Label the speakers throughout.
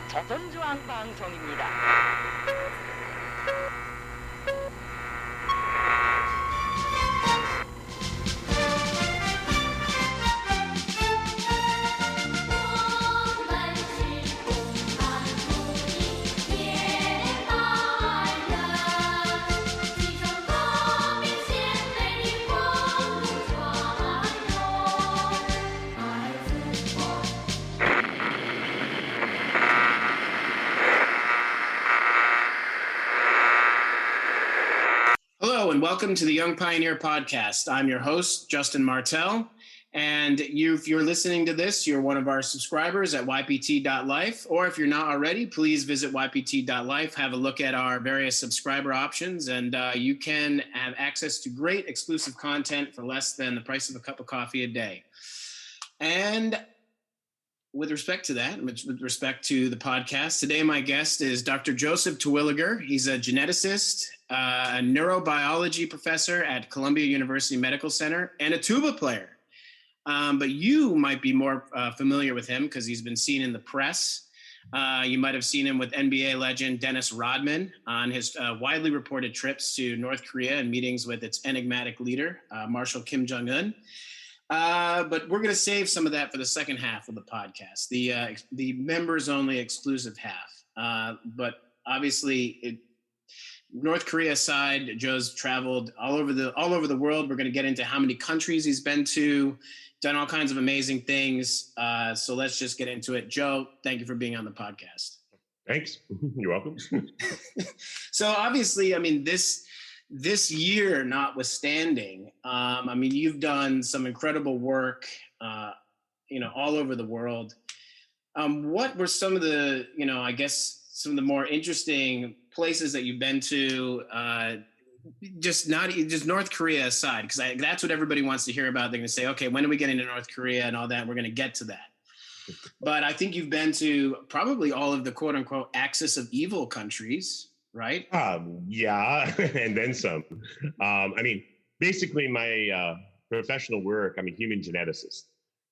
Speaker 1: 조선중앙 방송입니다.
Speaker 2: Hello and welcome to the Young Pioneer Podcast. I'm your host, Justin Martell, and if you're listening to this, you're one of our subscribers at ypt.life, or if you're not already, please visit ypt.life, have a look at our various subscriber options, and you can have access to great exclusive content for less than the price of a cup of coffee a day. And with respect to that, with respect to the podcast, today my guest is Dr. Joseph Terwilliger. He's a geneticist, a neurobiology professor at Columbia University Medical Center, and a tuba player. But you might be more familiar with him because he's been seen in the press. You might have seen him with NBA legend Dennis Rodman on his widely reported trips to North Korea and meetings with its enigmatic leader, Marshal Kim Jong Un. But we're going to save some of that for the second half of the podcast, the members-only exclusive half. But obviously, North Korea aside, Joe's traveled all over the world. We're going to get into how many countries he's been to, done all kinds of amazing things. So let's just get into it. Joe, thank you for being on the podcast.
Speaker 3: Thanks. You're welcome.
Speaker 2: So obviously, I mean, this year notwithstanding, I mean, you've done some incredible work, all over the world. What were some of the, I guess some of the more interesting places that you've been to, just North Korea aside, because that's what everybody wants to hear about. They're going to say, okay, when are we getting to North Korea and all that? We're going to get to that. But I think you've been to probably all of the quote unquote axis of evil countries, right?
Speaker 3: Yeah, and then some. I mean, basically my professional work, I'm a human geneticist,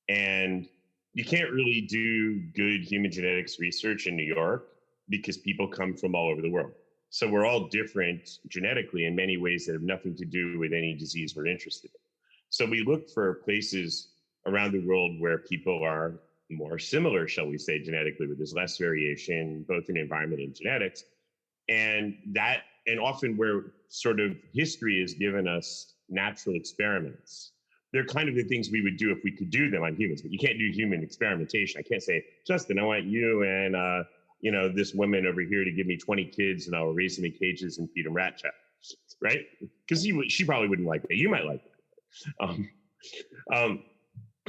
Speaker 3: and you can't really do good human genetics research in New York because people come from all over the world. So we're all different genetically in many ways that have nothing to do with any disease we're interested in. So we look for places around the world where people are more similar, shall we say, genetically, where there's less variation, both in environment and genetics. And often where sort of history has given us natural experiments. They're kind of the things we would do if we could do them on humans, but you can't do human experimentation. I can't say, Justin, I want you and this woman over here to give me 20 kids and I'll raise them in cages and feed them rat chow, right? Because she probably wouldn't like that. You might like that.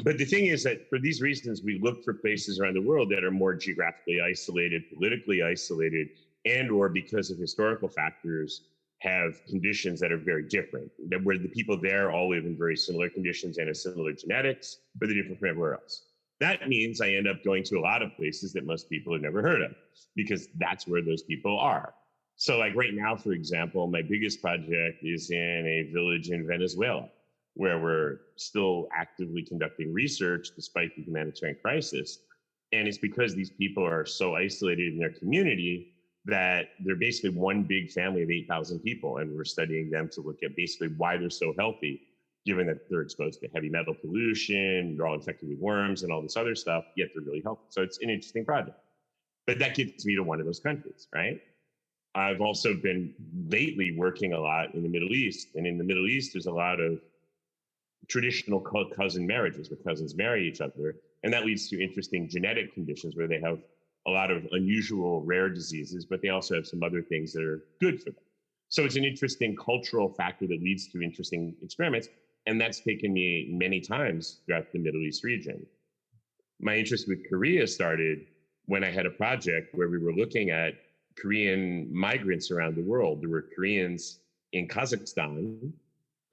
Speaker 3: But the thing is that for these reasons, we look for places around the world that are more geographically isolated, politically isolated, and or because of historical factors have conditions that are very different, that where the people there all live in very similar conditions and have similar genetics, but they're different from everywhere else. That means I end up going to a lot of places that most people have never heard of because that's where those people are. So like right now, for example, my biggest project is in a village in Venezuela where we're still actively conducting research despite the humanitarian crisis. And it's because these people are so isolated in their community that they're basically one big family of 8,000 people. And we're studying them to look at basically why they're so healthy, given that they're exposed to heavy metal pollution, they're all infected with worms and all this other stuff, yet they're really healthy. So it's an interesting project. But that gets me to one of those countries, right? I've also been lately working a lot in the Middle East. And in the Middle East, there's a lot of traditional cousin marriages where cousins marry each other. And that leads to interesting genetic conditions where they have a lot of unusual rare diseases, but they also have some other things that are good for them. So it's an interesting cultural factor that leads to interesting experiments. And that's taken me many times throughout the Middle East region. My interest with Korea started when I had a project where we were looking at Korean migrants around the world. There were Koreans in Kazakhstan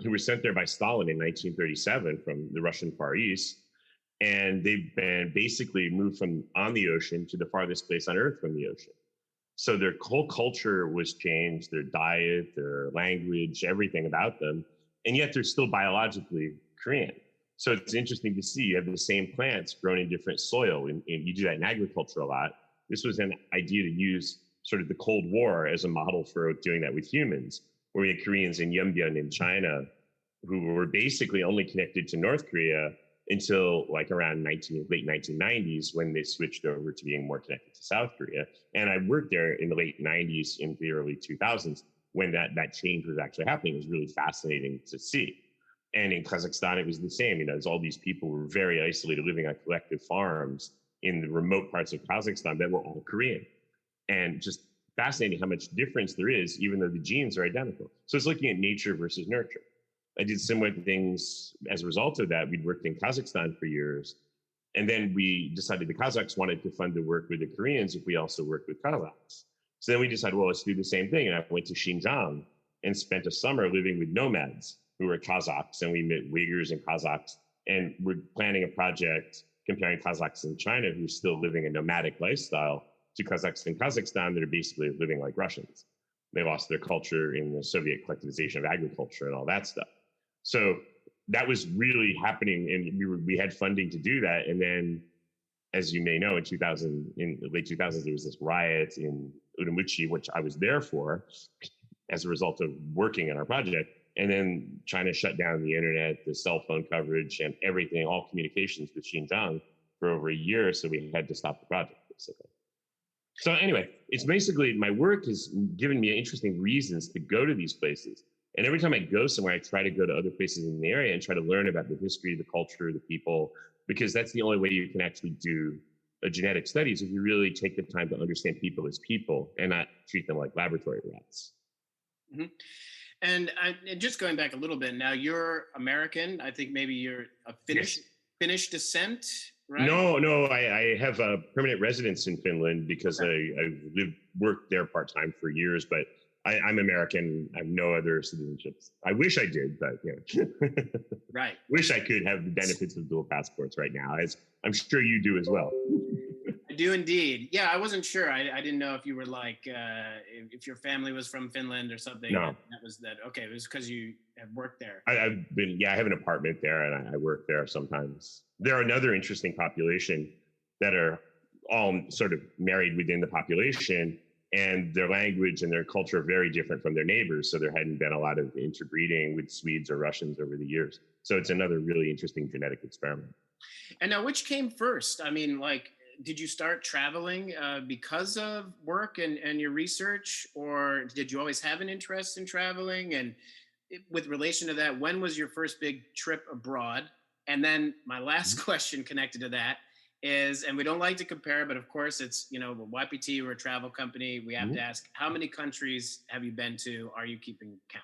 Speaker 3: who were sent there by Stalin in 1937 from the Russian Far East. And they've been basically moved from on the ocean to the farthest place on earth from the ocean. So their whole culture was changed, their diet, their language, everything about them. And yet they're still biologically Korean. So it's interesting to see you have the same plants grown in different soil, and you do that in agriculture a lot. This was an idea to use sort of the Cold War as a model for doing that with humans, where we had Koreans in Yeonbyeon in China who were basically only connected to North Korea until like around late 1990s, when they switched over to being more connected to South Korea. And I worked there in the late 90s, into the early 2000s, when that change was actually happening. It was really fascinating to see. And in Kazakhstan, it was the same. You know, all these people were very isolated, living on collective farms in the remote parts of Kazakhstan that were all Korean. And just fascinating how much difference there is, even though the genes are identical. So it's looking at nature versus nurture. I did similar things as a result of that. We'd worked in Kazakhstan for years. And then we decided the Kazakhs wanted to fund the work with the Koreans if we also worked with Kazakhs. So then we decided, well, let's do the same thing. And I went to Xinjiang and spent a summer living with nomads who were Kazakhs, and we met Uyghurs and Kazakhs. And we're planning a project comparing Kazakhs in China who are still living a nomadic lifestyle to Kazakhs in Kazakhstan that are basically living like Russians. They lost their culture in the Soviet collectivization of agriculture and all that stuff. So that was really happening, and we had funding to do that. And then, as you may know, in the late 2000s, there was this riot in Urumqi, which I was there for as a result of working on our project. And then China shut down the internet, the cell phone coverage, and everything, all communications with Xinjiang for over a year. So we had to stop the project, basically. So anyway, it's basically, my work has given me interesting reasons to go to these places. And every time I go somewhere, I try to go to other places in the area and try to learn about the history, the culture, the people, because that's the only way you can actually do a genetic studies, if you really take the time to understand people as people and not treat them like laboratory rats.
Speaker 2: Mm-hmm. And just going back a little bit, now you're American. I think maybe you're a Finnish descent, right?
Speaker 3: No, I have a permanent residence in Finland because I worked there part-time for years, but I'm American. I have no other citizenships. I wish I did, but
Speaker 2: Right.
Speaker 3: Wish I could have the benefits of dual passports right now, as I'm sure you do as well.
Speaker 2: I do indeed. Yeah, I wasn't sure. I didn't know if you were like, if your family was from Finland or something.
Speaker 3: No.
Speaker 2: Okay, it was because you have worked there.
Speaker 3: I have an apartment there, and I work there sometimes. There are another interesting population that are all sort of married within the population, and their language and their culture are very different from their neighbors. So there hadn't been a lot of interbreeding with Swedes or Russians over the years. So it's another really interesting genetic experiment.
Speaker 2: And now, which came first? I mean, like, did you start traveling because of work and your research, or did you always have an interest in traveling? And with relation to that, when was your first big trip abroad? And then my last question connected to that is, and we don't like to compare, but of course it's, YPT, we're a travel company. We have to ask, how many countries have you been to? Are you keeping count?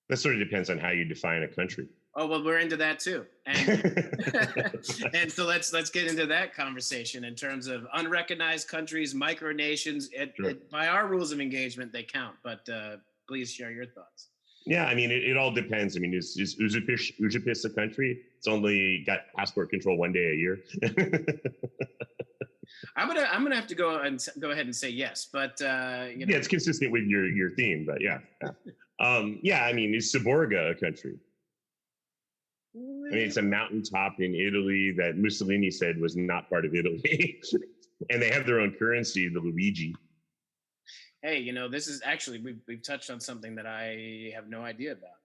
Speaker 3: That sort of depends on how you define a country.
Speaker 2: Oh, well, we're into that too. And, and so let's get into that conversation in terms of unrecognized countries, micronations. By our rules of engagement, they count, but please share your thoughts.
Speaker 3: Yeah, I mean, it all depends. I mean, is Uzbekistan a country? It's only got passport control 1 day a year.
Speaker 2: I'm gonna have to go ahead and say yes, but
Speaker 3: yeah, it's consistent with your theme, but yeah. I mean, is Saborga a country? I mean, it's a mountaintop in Italy that Mussolini said was not part of Italy, and they have their own currency, the Luigi.
Speaker 2: Hey, this is actually, we've touched on something that I have no idea about.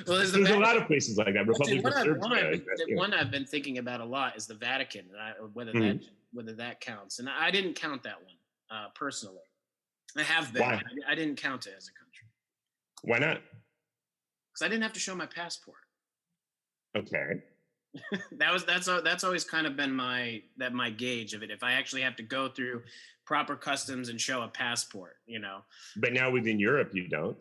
Speaker 2: Well, there's a lot
Speaker 3: of places like that. Republic of Serbia.
Speaker 2: One I've been thinking about a lot is the Vatican, whether that counts. And I didn't count that one personally. I have been.
Speaker 3: Why?
Speaker 2: I didn't count it as a country.
Speaker 3: Why not?
Speaker 2: Because I didn't have to show my passport.
Speaker 3: Okay.
Speaker 2: That's always kind of been my gauge of it. If I actually have to go through proper customs and show a passport,
Speaker 3: But now within Europe, you don't.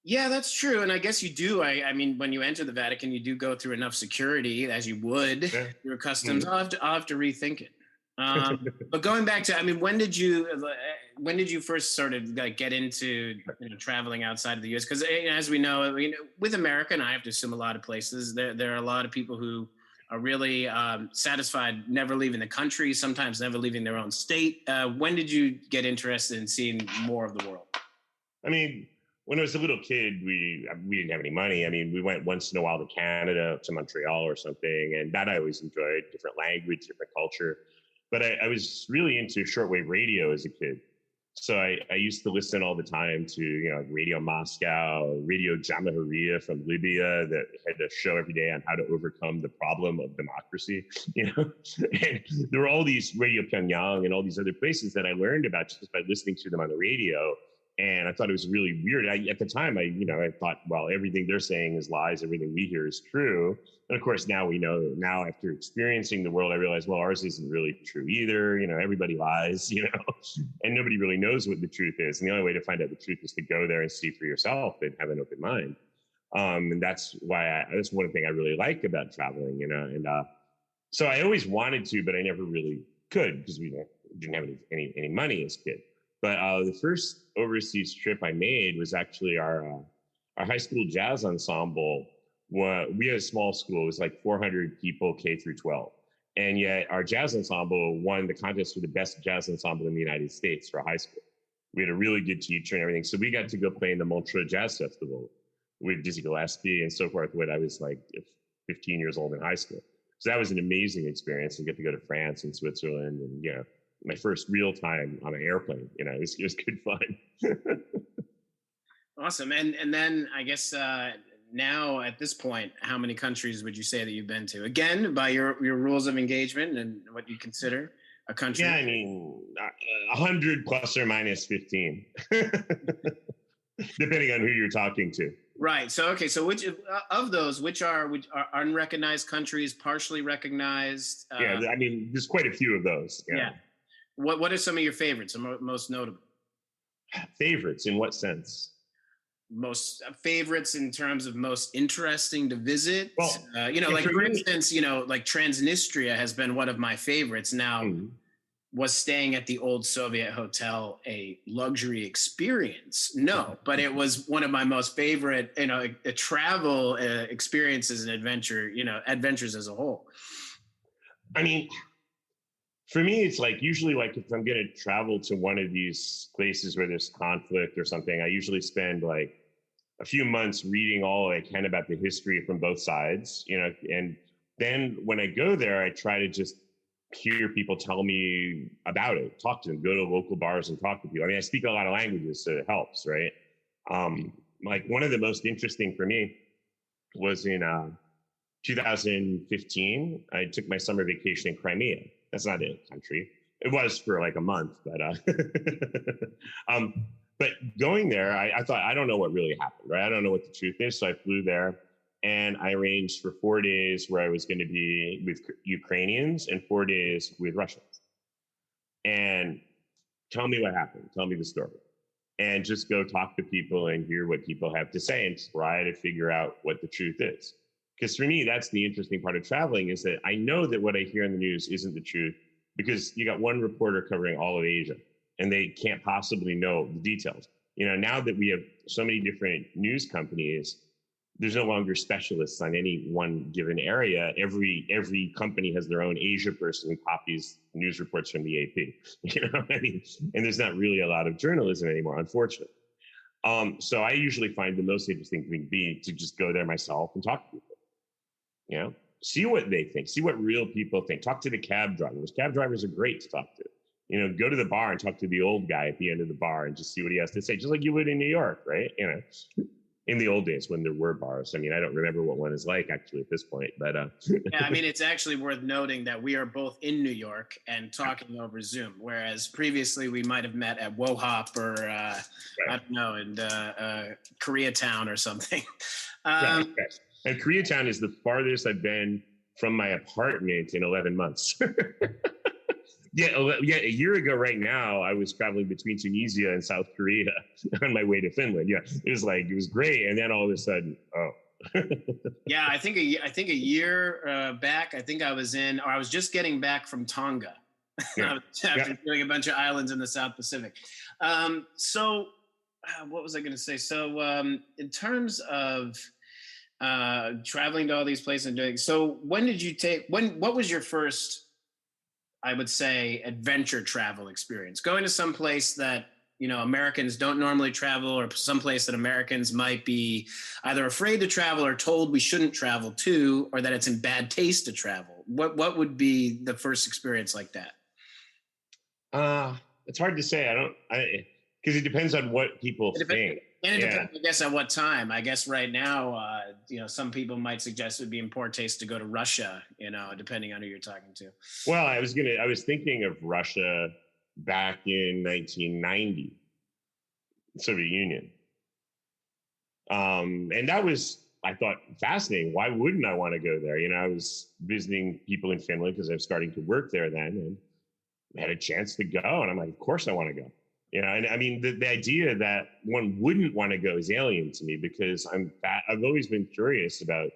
Speaker 2: Yeah, that's true. And I guess you do. I mean, when you enter the Vatican, you do go through enough security as you would through customs. I'll have to rethink it. But going back to, I mean, when did you first sort of get into traveling outside of the U.S.? Because as we know, with America, and I have to assume a lot of places, there are a lot of people who are really satisfied never leaving the country, sometimes never leaving their own state. When did you get interested in seeing more of the world?
Speaker 3: I mean, when I was a little kid, we didn't have any money. I mean, we went once in a while to Canada, to Montreal or something, and that I always enjoyed, different language, different culture. But I was really into shortwave radio as a kid. So I used to listen all the time to, Radio Moscow, Radio Jamahiriya from Libya that had a show every day on how to overcome the problem of democracy, And there were all these Radio Pyongyang and all these other places that I learned about just by listening to them on the radio. And I thought it was really weird. At the time, I thought, well, everything they're saying is lies. Everything we hear is true. And of course, now we know. Now, after experiencing the world, I realize, well, ours isn't really true either. Everybody lies. And nobody really knows what the truth is. And the only way to find out the truth is to go there and see for yourself and have an open mind. And that's why that's one thing I really like about traveling. And so I always wanted to, but I never really could because we didn't have any money as a kid. But the first overseas trip I made was actually our high school jazz ensemble. We had a small school. It was like 400 people, K through 12. And yet our jazz ensemble won the contest for the best jazz ensemble in the United States for high school. We had a really good teacher and everything. So we got to go play in the Montreux Jazz Festival with Dizzy Gillespie and so forth when I was like 15 years old in high school. So that was an amazing experience to get to go to France and Switzerland and, my first real time on an airplane. It was good fun.
Speaker 2: Awesome. And then I guess now at this point, how many countries would you say that you've been to? Again, by your rules of engagement and what you consider a country?
Speaker 3: Yeah, I mean, 100 plus or minus 15, depending on who you're talking to.
Speaker 2: Right. So, okay. So which of those, which are unrecognized countries, partially recognized?
Speaker 3: Yeah, I mean, there's quite a few of those.
Speaker 2: Yeah. What are some of your favorites, or most notable?
Speaker 3: Favorites in what sense?
Speaker 2: Most favorites in terms of most interesting to visit.
Speaker 3: Well,
Speaker 2: for instance, like Transnistria has been one of my favorites. Now, was staying at the old Soviet hotel a luxury experience? No, but it was one of my most favorite, travel experiences and adventures as a whole.
Speaker 3: I mean, for me, it's like usually like if I'm going to travel to one of these places where there's conflict or something, I usually spend like a few months reading all I can about the history from both sides, and then when I go there, I try to just hear people tell me about it, talk to them, go to local bars and talk to people. I mean, I speak a lot of languages, so it helps, right? Like one of the most interesting for me was in 2015, I took my summer vacation in Crimea. That's not a country. It was for like a month, but going there, I thought, I don't know what really happened, right? I don't know what the truth is. So I flew there and I arranged for 4 days where I was going to be with Ukrainians and 4 days with Russians. And tell me what happened. Tell me the story. And just go talk to people and hear what people have to say and try to figure out what the truth is. Because for me, that's the interesting part of traveling is that I know that what I hear in the news isn't the truth because you got one reporter covering all of Asia and they can't possibly know the details. Now that we have so many different news companies, there's no longer specialists on any one given area. Every company has their own Asia person who copies news reports from the AP. And there's not really a lot of journalism anymore, unfortunately. So I usually find the most interesting thing be to just go there myself and talk to people. See what they think, see what real people think. Talk to the cab drivers. Cab drivers are great to talk to. Go to the bar and talk to the old guy at the end of the bar and just see what he has to say, just like you would in New York, right? In the old days when there were bars. I mean, I don't remember what one is like actually at this point, but
Speaker 2: yeah, I mean, it's actually worth noting that we are both in New York and talking over Zoom, whereas previously we might have met at WoHop or right. I don't know, in Koreatown or something.
Speaker 3: Right. And Koreatown is the farthest I've been from my apartment in 11 months. Yeah, a year ago right now, I was traveling between Tunisia and South Korea on my way to Finland. Yeah, it was great. And then all of a sudden,
Speaker 2: Yeah, I think a year back, I think I was just getting back from Tonga after doing a bunch of islands in the South Pacific. So what was I going to say? So in terms of traveling to all these places and doing, so what was your first, I would say, adventure travel experience? Going to some place that, Americans don't normally travel, or someplace that Americans might be either afraid to travel or told we shouldn't travel to, or that it's in bad taste to travel? What would be the first experience like that?
Speaker 3: It's hard to say. Because it depends on what people think.
Speaker 2: And it depends, I guess, at what time. I guess right now, some people might suggest it would be in poor taste to go to Russia, depending on who you're talking to.
Speaker 3: Well, I was thinking of Russia back in 1990, Soviet Union. And that was, I thought, fascinating. Why wouldn't I want to go there? I was visiting people in Finland because I was starting to work there then, and I had a chance to go. And I'm like, of course I want to go. And I mean, the idea that one wouldn't want to go is alien to me, because I've always been curious about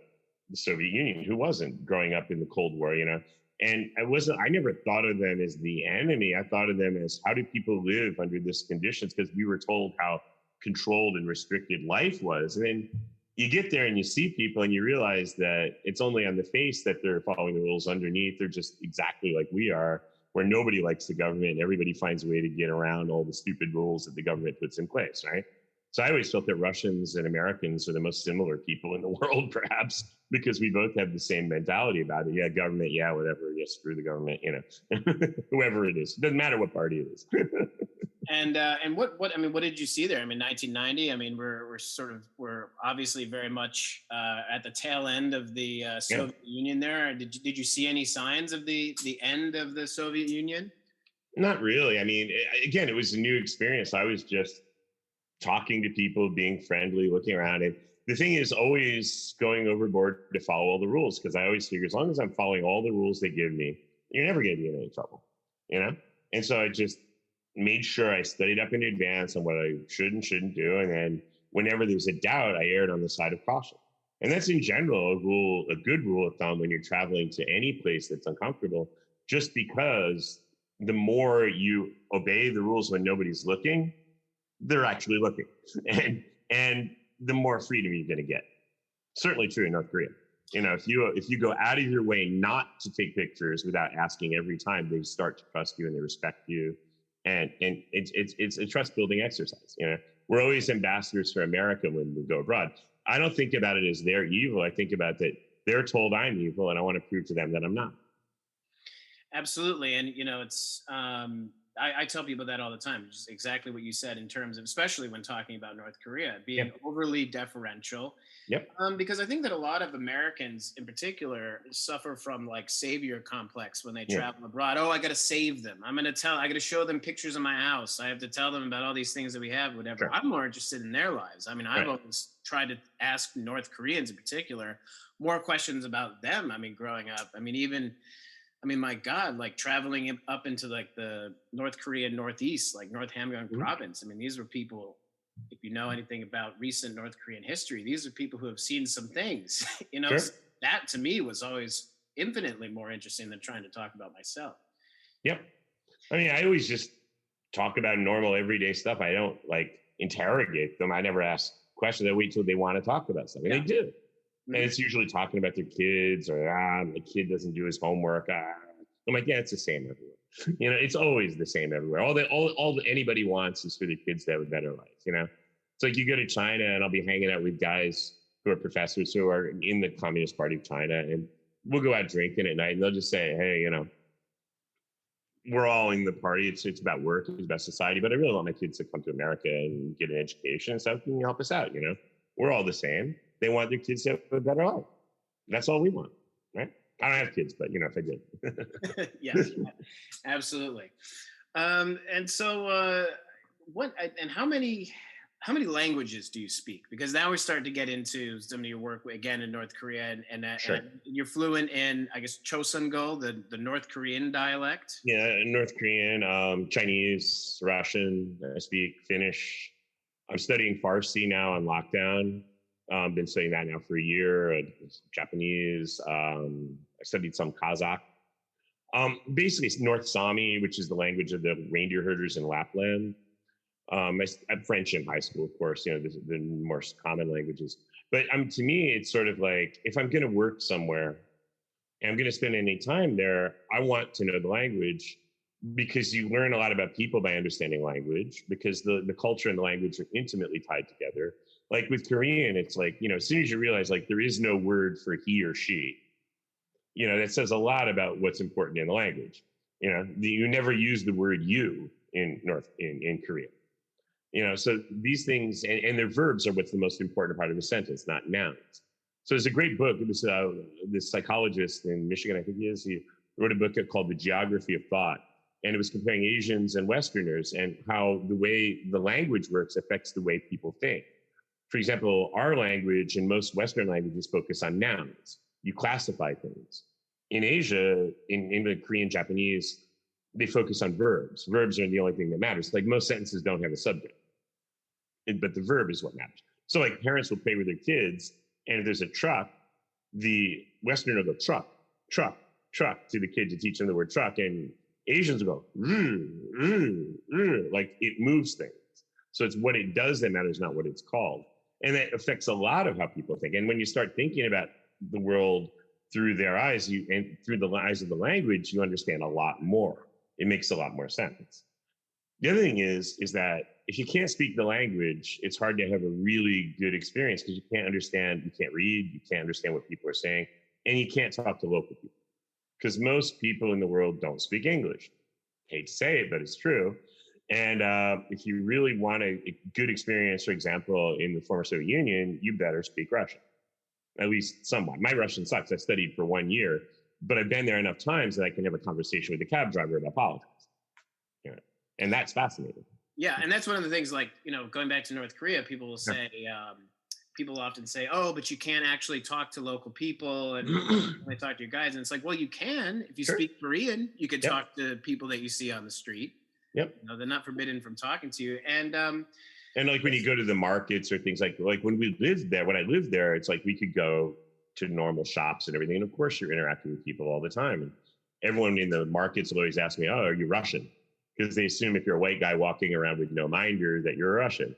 Speaker 3: the Soviet Union. Who wasn't growing up in the Cold War, And I never thought of them as the enemy. I thought of them as, how do people live under these conditions? Because we were told how controlled and restricted life was. And then you get there and you see people and you realize that it's only on the face that they're following the rules. Underneath, they're just exactly like we are, where nobody likes the government and everybody finds a way to get around all the stupid rules that the government puts in place, right? So I always felt that Russians and Americans are the most similar people in the world, perhaps, because we both have the same mentality about it. Yeah, government, yeah, whatever. Yeah, screw the government, whoever it is. It doesn't matter what party it is.
Speaker 2: And what did you see there? 1990. We're obviously very much at the tail end of the Soviet Union. There, did you see any signs of the end of the Soviet Union?
Speaker 3: Not really. Again, it was a new experience. I was just talking to people, being friendly, looking around. And the thing is, always going overboard to follow all the rules, because I always figure, as long as I'm following all the rules they give me, you're never going to be in any trouble, And so I just made sure I studied up in advance on what I should and shouldn't do. And then whenever there's a doubt, I erred on the side of caution. And that's in general a good rule of thumb when you're traveling to any place that's uncomfortable, just because the more you obey the rules when nobody's looking, they're actually looking. And the more freedom you're going to get. Certainly true in North Korea. If you go out of your way not to take pictures without asking every time, they start to trust you and they respect you. And it's a trust building exercise. We're always ambassadors for America when we go abroad. I don't think about it as they're evil. I think about that they're told I'm evil, and I want to prove to them that I'm not.
Speaker 2: Absolutely. And it's I tell people that all the time, just exactly what you said, in terms of, especially when talking about North Korea, being overly deferential.
Speaker 3: Yep.
Speaker 2: Because I think that a lot of Americans in particular suffer from savior complex when they travel abroad. Oh, I got to save them. I got to show them pictures of my house. I have to tell them about all these things that we have, whatever. Sure. I'm more interested in their lives. I've always tried to ask North Koreans in particular more questions about them. Growing up, my God, traveling up into the North Korean Northeast, North Hamgyong province. These were people, if you know anything about recent North Korean history, these are people who have seen some things,
Speaker 3: Sure.
Speaker 2: That to me was always infinitely more interesting than trying to talk about myself.
Speaker 3: Yep. I always just talk about normal everyday stuff. I don't interrogate them. I never ask questions. I wait till they want to talk about something. They do. And it's usually talking about their kids, or my kid doesn't do his homework. I'm like, yeah, it's the same everywhere. It's always the same everywhere. All anybody wants is for the kids to have a better life. It's like you go to China, and I'll be hanging out with guys who are professors who are in the Communist Party of China, and we'll go out drinking at night, and they'll just say, hey, we're all in the party. It's about work. It's about society. But I really want my kids to come to America and get an education. So can you help us out? We're all the same. They want their kids to have a better life. That's all we want, right? I don't have kids, but if I did.
Speaker 2: Yes, absolutely. And so, how many languages do you speak? Because now we're starting to get into some of your work again in North Korea, and
Speaker 3: Sure.
Speaker 2: And you're fluent in, I guess, Chosunmal, the North Korean dialect.
Speaker 3: Yeah, North Korean, Chinese, Russian. I speak Finnish. I'm studying Farsi now on lockdown. Been studying that now for a year. Japanese. I studied some Kazakh. Basically, North Sami, which is the language of the reindeer herders in Lapland. I had French in high school, of course. The more common languages. But to me, it's sort of like, if I'm going to work somewhere and I'm going to spend any time there, I want to know the language, because you learn a lot about people by understanding language, because the culture and the language are intimately tied together. Like with Korean, it's like, as soon as you realize like there is no word for he or she, that says a lot about what's important in the language. You never use the word you in Korean. So these things and their verbs are what's the most important part of the sentence, not nouns. So there's a great book. It was this psychologist in Michigan, I think he wrote a book called The Geography of Thought. And it was comparing Asians and Westerners and how the way the language works affects the way people think. For example, our language and most Western languages focus on nouns. You classify things. In Asia, in the Korean, Japanese, they focus on verbs. Verbs are the only thing that matters. Like most sentences don't have a subject, but the verb is what matters. So like parents will play with their kids, and if there's a truck, the Westerner will go truck, truck, truck to the kid to teach them the word truck, and Asians will go like it moves things. So it's what it does that matters, not what it's called. And that affects a lot of how people think. And when you start thinking about the world through their eyes, and through the eyes of the language, you understand a lot more. It makes a lot more sense. The other thing is that if you can't speak the language, it's hard to have a really good experience because you can't understand, you can't read, you can't understand what people are saying, and you can't talk to local people because most people in the world don't speak English. Hate to say it, but it's true. And if you really want a good experience, for example, in the former Soviet Union, you better speak Russian, at least somewhat. My Russian sucks. I studied for 1 year, but I've been there enough times that I can have a conversation with a cab driver about politics. And that's fascinating.
Speaker 2: Yeah, and that's one of the things, like, going back to North Korea, people will say, people often say, oh, but you can't actually talk to local people and only talk to your guides. And it's like, well, you can. If you speak Korean, you can talk to people that you see on the street.
Speaker 3: Yep.
Speaker 2: They're not forbidden from talking to you. And
Speaker 3: like when you go to the markets or things like when I lived there, it's like we could go to normal shops and everything. And of course you're interacting with people all the time. And everyone in the markets will always ask me, oh, are you Russian? Because they assume if you're a white guy walking around with no minder that you're a Russian.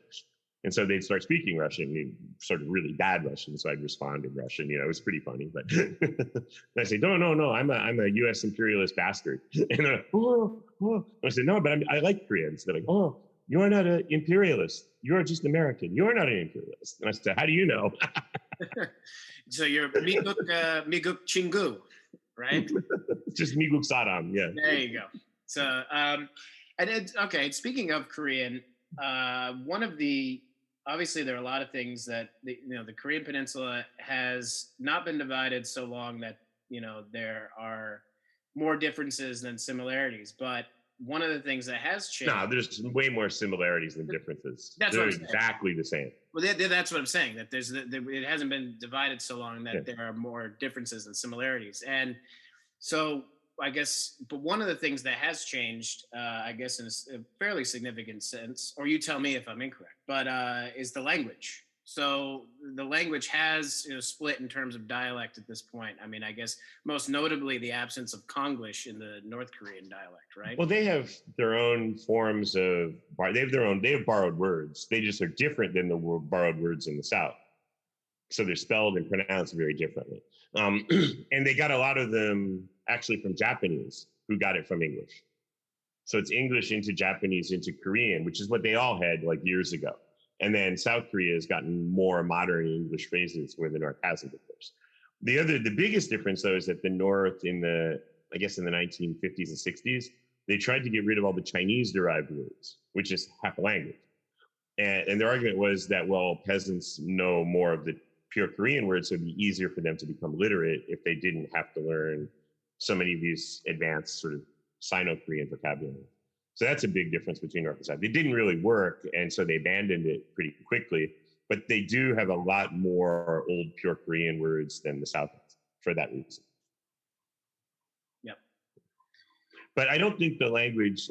Speaker 3: And so they'd start speaking Russian, sort of really bad Russian. So I'd respond in Russian. It was pretty funny. But and I say, no, I'm a U.S. imperialist bastard. And they're like, oh. I said, no, but I like Koreans. They're like, oh, you are not an imperialist. You are just American. You are not an imperialist. And I said, how do you know?
Speaker 2: So you're Miguk Chingu, right?
Speaker 3: Just Miguk Sadam, yeah.
Speaker 2: There you go. So, okay, speaking of Korean, obviously there are a lot of things that, the Korean Peninsula has not been divided so long that, there are more differences than similarities. But one of the things that has changed.
Speaker 3: No, there's way more similarities than differences. They're exactly the same.
Speaker 2: Well, that's what I'm saying, that it hasn't been divided so long that there are more differences than similarities. And so I guess, but one of the things that has changed, I guess in a fairly significant sense, or you tell me if I'm incorrect, but is the language. So the language has split in terms of dialect at this point. I mean, I guess most notably the absence of Konglish in the North Korean dialect, right?
Speaker 3: Well, they have their own forms of, they have borrowed words. They just are different than the borrowed words in the South. So they're spelled and pronounced very differently. And they got a lot of them actually from Japanese, who got it from English. So it's English into Japanese into Korean, which is what they all had like years ago. And then South Korea has gotten more modern English phrases where the North hasn't, of course. The biggest difference, though, is that the North in the 1950s and 60s, they tried to get rid of all the Chinese-derived words, which is half a language. And their argument was that, well, peasants know more of the pure Korean words, so it'd be easier for them to become literate if they didn't have to learn so many of these advanced sort of Sino-Korean vocabulary. So that's a big difference between North and South. It didn't really work, and so they abandoned it pretty quickly. But they do have a lot more old pure Korean words than the South has for that reason.
Speaker 2: Yep.
Speaker 3: But I don't think the language,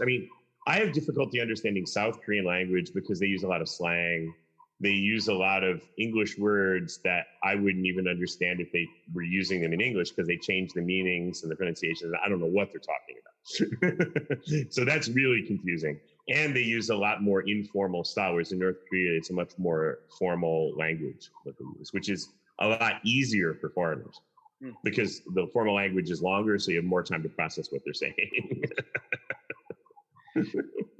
Speaker 3: I have difficulty understanding South Korean language because they use a lot of slang. They use a lot of English words that I wouldn't even understand if they were using them in English because they change the meanings and the pronunciations. I don't know what they're talking about. So that's really confusing. And they use a lot more informal style, whereas in North Korea, it's a much more formal language that they use, which is a lot easier for foreigners because the formal language is longer, so you have more time to process what they're saying.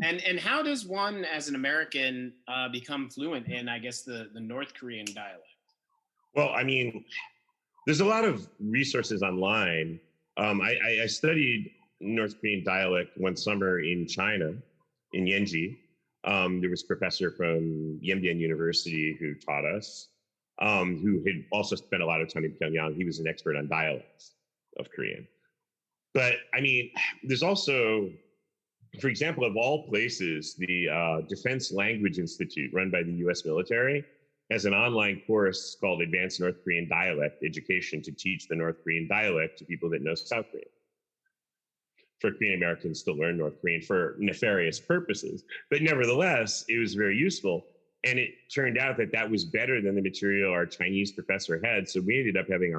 Speaker 2: And how does one, as an American, become fluent in, I guess, the North Korean dialect?
Speaker 3: Well, I mean, there's a lot of resources online. I studied North Korean dialect one summer in China, in Yenji. There was a professor from Yembian University who taught us, who had also spent a lot of time in Pyongyang. He was an expert on dialects of Korean. But I mean, there's also, for example, of all places, the Defense Language Institute, run by the US military, has an online course called Advanced North Korean Dialect Education to teach the North Korean dialect to people that know South Korean. For Korean Americans to learn North Korean for nefarious purposes. But nevertheless, it was very useful. And it turned out that that was better than the material our Chinese professor had. So we ended up having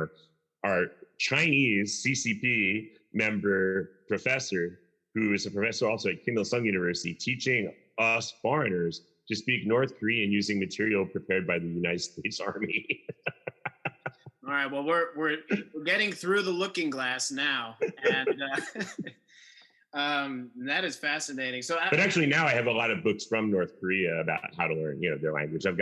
Speaker 3: our Chinese CCP member professor, who is a professor also at Kim Il-sung University, teaching us foreigners to speak North Korean using material prepared by the United States Army.
Speaker 2: All right. Well, we're getting through the looking glass now, and that is fascinating. So,
Speaker 3: but actually, now I have a lot of books from North Korea about how to learn, their language. I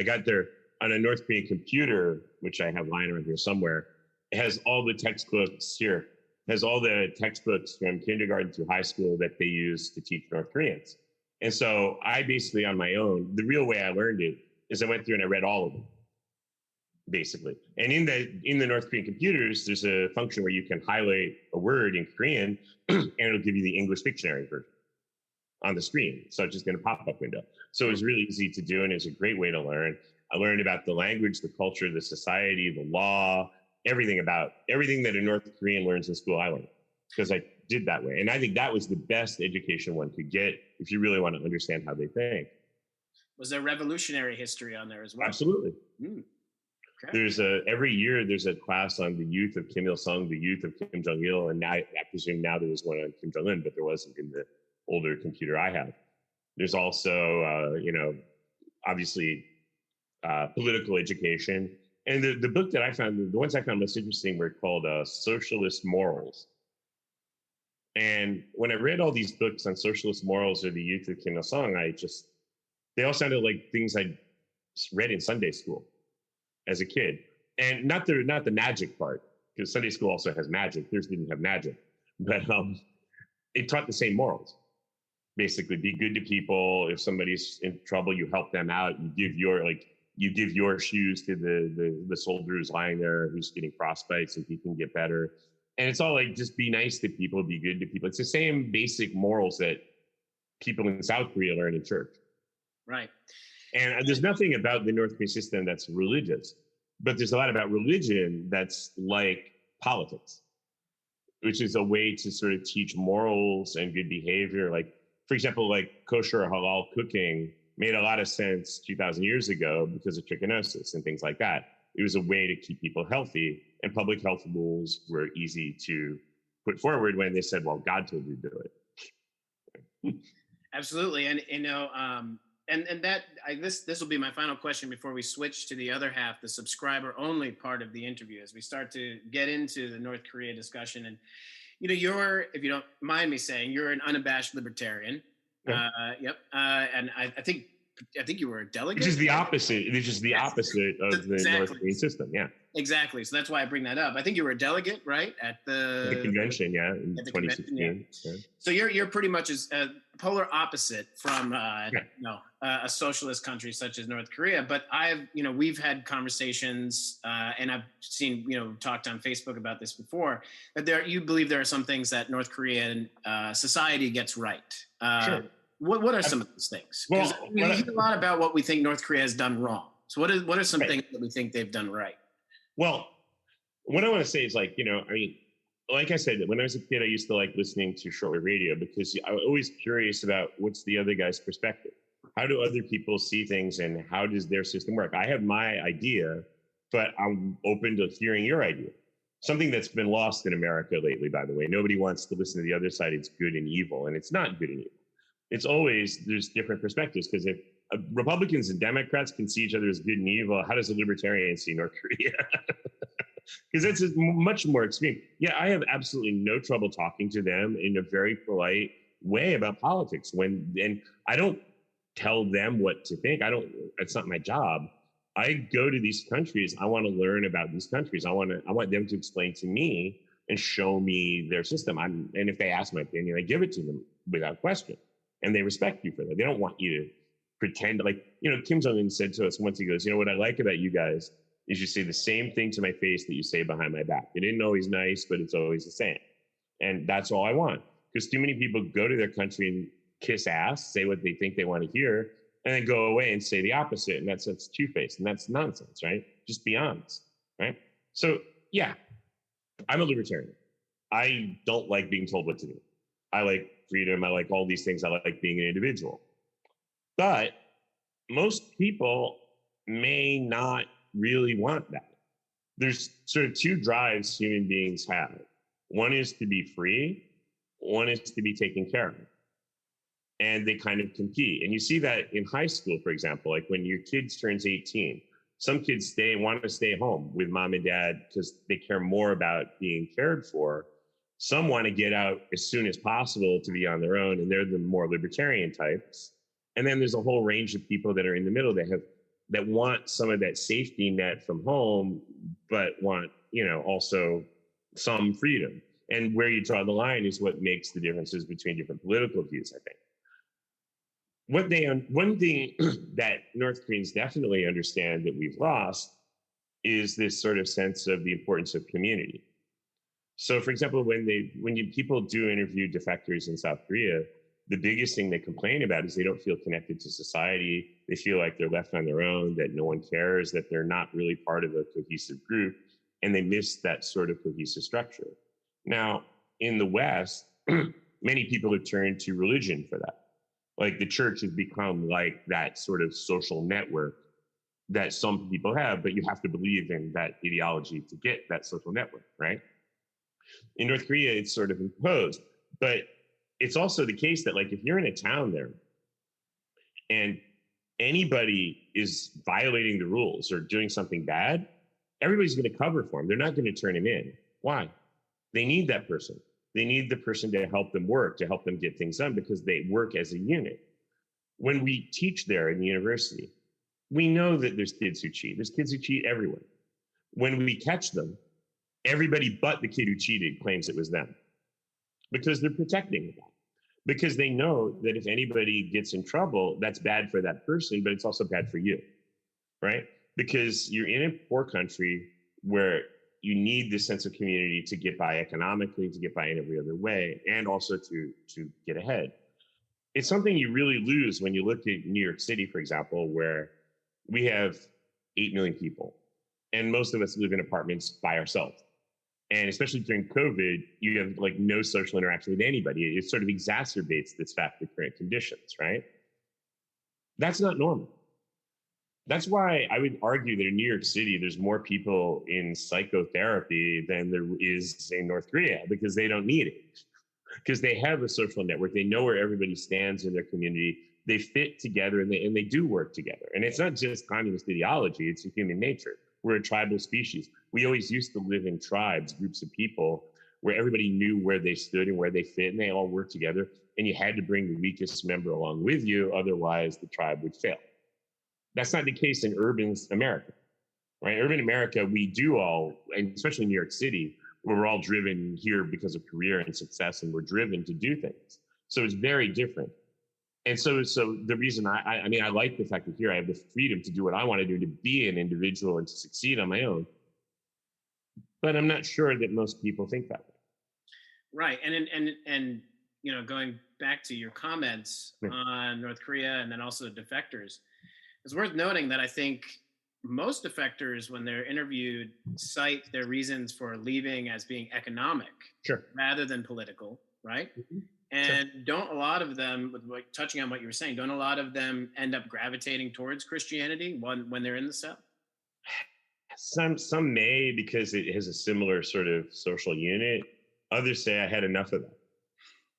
Speaker 3: got there on a North Korean computer, which I have lying around here somewhere. It has all the textbooks here. It has all the textbooks from kindergarten through high school that they use to teach North Koreans. And so I basically, on my own, the real way I learned it is I went through and I read all of them, basically. And in the North Korean computers, there's a function where you can highlight a word in Korean and it'll give you the English dictionary version on the screen. So it's just in a pop-up window. So it was really easy to do, and it's a great way to learn. I learned about the language, the culture, the society, the law, everything that a North Korean learns in school, I learned because I did that way. And I think that was the best education one could get if you really want to understand how they think.
Speaker 2: Was there revolutionary history on there as well?
Speaker 3: Absolutely.
Speaker 2: Okay.
Speaker 3: There's every year there's a class on the youth of Kim Il-sung, the youth of Kim Jong Il, and now, I presume now there was one on Kim Jong Un, but there wasn't in the older computer I have. There's also, obviously political education. And the book that I found, the ones I found most interesting were called Socialist Morals. And when I read all these books on socialist morals or the youth of Kim Il-sung, they all sounded like things I read in Sunday school as a kid. And not the magic part, because Sunday school also has magic. Theirs didn't have magic. But it taught the same morals. Basically, be good to people. If somebody's in trouble, you help them out. You give your shoes to the soldier who's lying there, who's getting frostbite, so he can get better. And it's all like, just be nice to people, be good to people. It's the same basic morals that people in South Korea learn in church.
Speaker 2: Right.
Speaker 3: And there's nothing about the North Korean system that's religious, but there's a lot about religion that's like politics, which is a way to sort of teach morals and good behavior. Like, for example, like kosher or halal cooking made a lot of sense 2,000 years ago because of trichinosis and things like that. It was a way to keep people healthy, and public health rules were easy to put forward when they said, well, God told you to do it.
Speaker 2: Absolutely. And, this will be my final question before we switch to the other half, the subscriber only part of the interview, as we start to get into the North Korea discussion. And, you're, if you don't mind me saying, you're an unabashed libertarian.
Speaker 3: Yeah.
Speaker 2: Yep. And I think you were a delegate.
Speaker 3: Which is the opposite. It's just the opposite of the North Korean system. Yeah.
Speaker 2: Exactly. So that's why I bring that up. I think you were a delegate, right, at the
Speaker 3: convention, in 2016.
Speaker 2: Yeah. So you're pretty much a polar opposite from a socialist country such as North Korea. But we've had conversations, and I've seen talked on Facebook about this before. That you believe there are some things that North Korean society gets right.
Speaker 3: Sure.
Speaker 2: What are some of those things? Because we hear a lot about what we think North Korea has done wrong. So what are some things that we think they've done right?
Speaker 3: Well, what I want to say is like I said, when I was a kid, I used to like listening to shortwave radio because I was always curious about what's the other guy's perspective. How do other people see things and how does their system work? I have my idea, but I'm open to hearing your idea. Something that's been lost in America lately, by the way. Nobody wants to listen to the other side. It's good and evil, and it's not good and evil. It's always, there's different perspectives, because if Republicans and Democrats can see each other as good and evil, how does a libertarian see North Korea? Because that's much more extreme. Yeah, I have absolutely no trouble talking to them in a very polite, way about politics. And I don't tell them what to think. It's not my job. I go to these countries. I want to learn about these countries. I want them to explain to me and show me their system. And if they ask my opinion, I give it to them without question. And they respect you for that. They don't want you to pretend like, Kim Jong Un said to us once, he goes, what I like about you guys is you say the same thing to my face that you say behind my back. It isn't always nice, but it's always the same. And that's all I want. Because too many people go to their country and kiss ass, say what they think they want to hear, and then go away and say the opposite. And that's two-faced, and that's nonsense, right? Just be honest, right? So yeah, I'm a libertarian. I don't like being told what to do. I like freedom. I like all these things. I like being an individual. But most people may not really want that. There's sort of two drives human beings have. One is to be free. One is to be taken care of. And they kind of compete. And you see that in high school, for example, like when your kids turns 18, some kids want to stay home with mom and dad because they care more about being cared for. Some want to get out as soon as possible to be on their own, and they're the more libertarian types. And then there's a whole range of people that are in the middle that want some of that safety net from home, but want, also some freedom. And where you draw the line is what makes the differences between different political views, I think. One thing that North Koreans definitely understand that we've lost is this sort of sense of the importance of community. So, for example, when people do interview defectors in South Korea, the biggest thing they complain about is they don't feel connected to society. They feel like they're left on their own, that no one cares, that they're not really part of a cohesive group, and they miss that sort of cohesive structure. Now, in the West, many people have turned to religion for that. Like the church has become like that sort of social network that some people have, but you have to believe in that ideology to get that social network, right? In North Korea, it's sort of imposed, but it's also the case that like if you're in a town there and anybody is violating the rules or doing something bad, everybody's going to cover for them. They're not going to turn him in. Why? They need that person. They need the person to help them work, to help them get things done because they work as a unit. When we teach there in the university, we know that there's kids who cheat. There's kids who cheat everywhere. When we catch them, everybody but the kid who cheated claims it was them because they're protecting them. Because they know that if anybody gets in trouble, that's bad for that person, but it's also bad for you, right? Because you're in a poor country where you need this sense of community to get by economically, to get by in every other way, and also to get ahead. It's something you really lose when you look at New York City, for example, where we have 8 million people, and most of us live in apartments by ourselves. And especially during COVID, you have like no social interaction with anybody. It sort of exacerbates this fact of current conditions, right? That's not normal. That's why I would argue that in New York City, there's more people in psychotherapy than there is in North Korea because they don't need it. Because they have a social network. They know where everybody stands in their community. They fit together and they do work together. And it's not just communist ideology, it's a human nature. We're a tribal species. We always used to live in tribes, groups of people, where everybody knew where they stood and where they fit, and they all worked together. And you had to bring the weakest member along with you, otherwise the tribe would fail. That's not the case in urban America, right? Urban America, we do all, and especially New York City, we're all driven here because of career and success, and we're driven to do things. So it's very different. And so the reason I like the fact that here I have the freedom to do what I want to do, to be an individual and to succeed on my own. But I'm not sure that most people think that way.
Speaker 2: Right. And going back to your comments on North Korea and then also defectors, it's worth noting that I think most defectors, when they're interviewed, cite their reasons for leaving as being economic rather than political, right? Mm-hmm. And don't a lot of them, like touching on what you were saying, don't a lot of them end up gravitating towards Christianity when they're in the South?
Speaker 3: Some may, because it has a similar sort of social unit. Others say I had enough of that.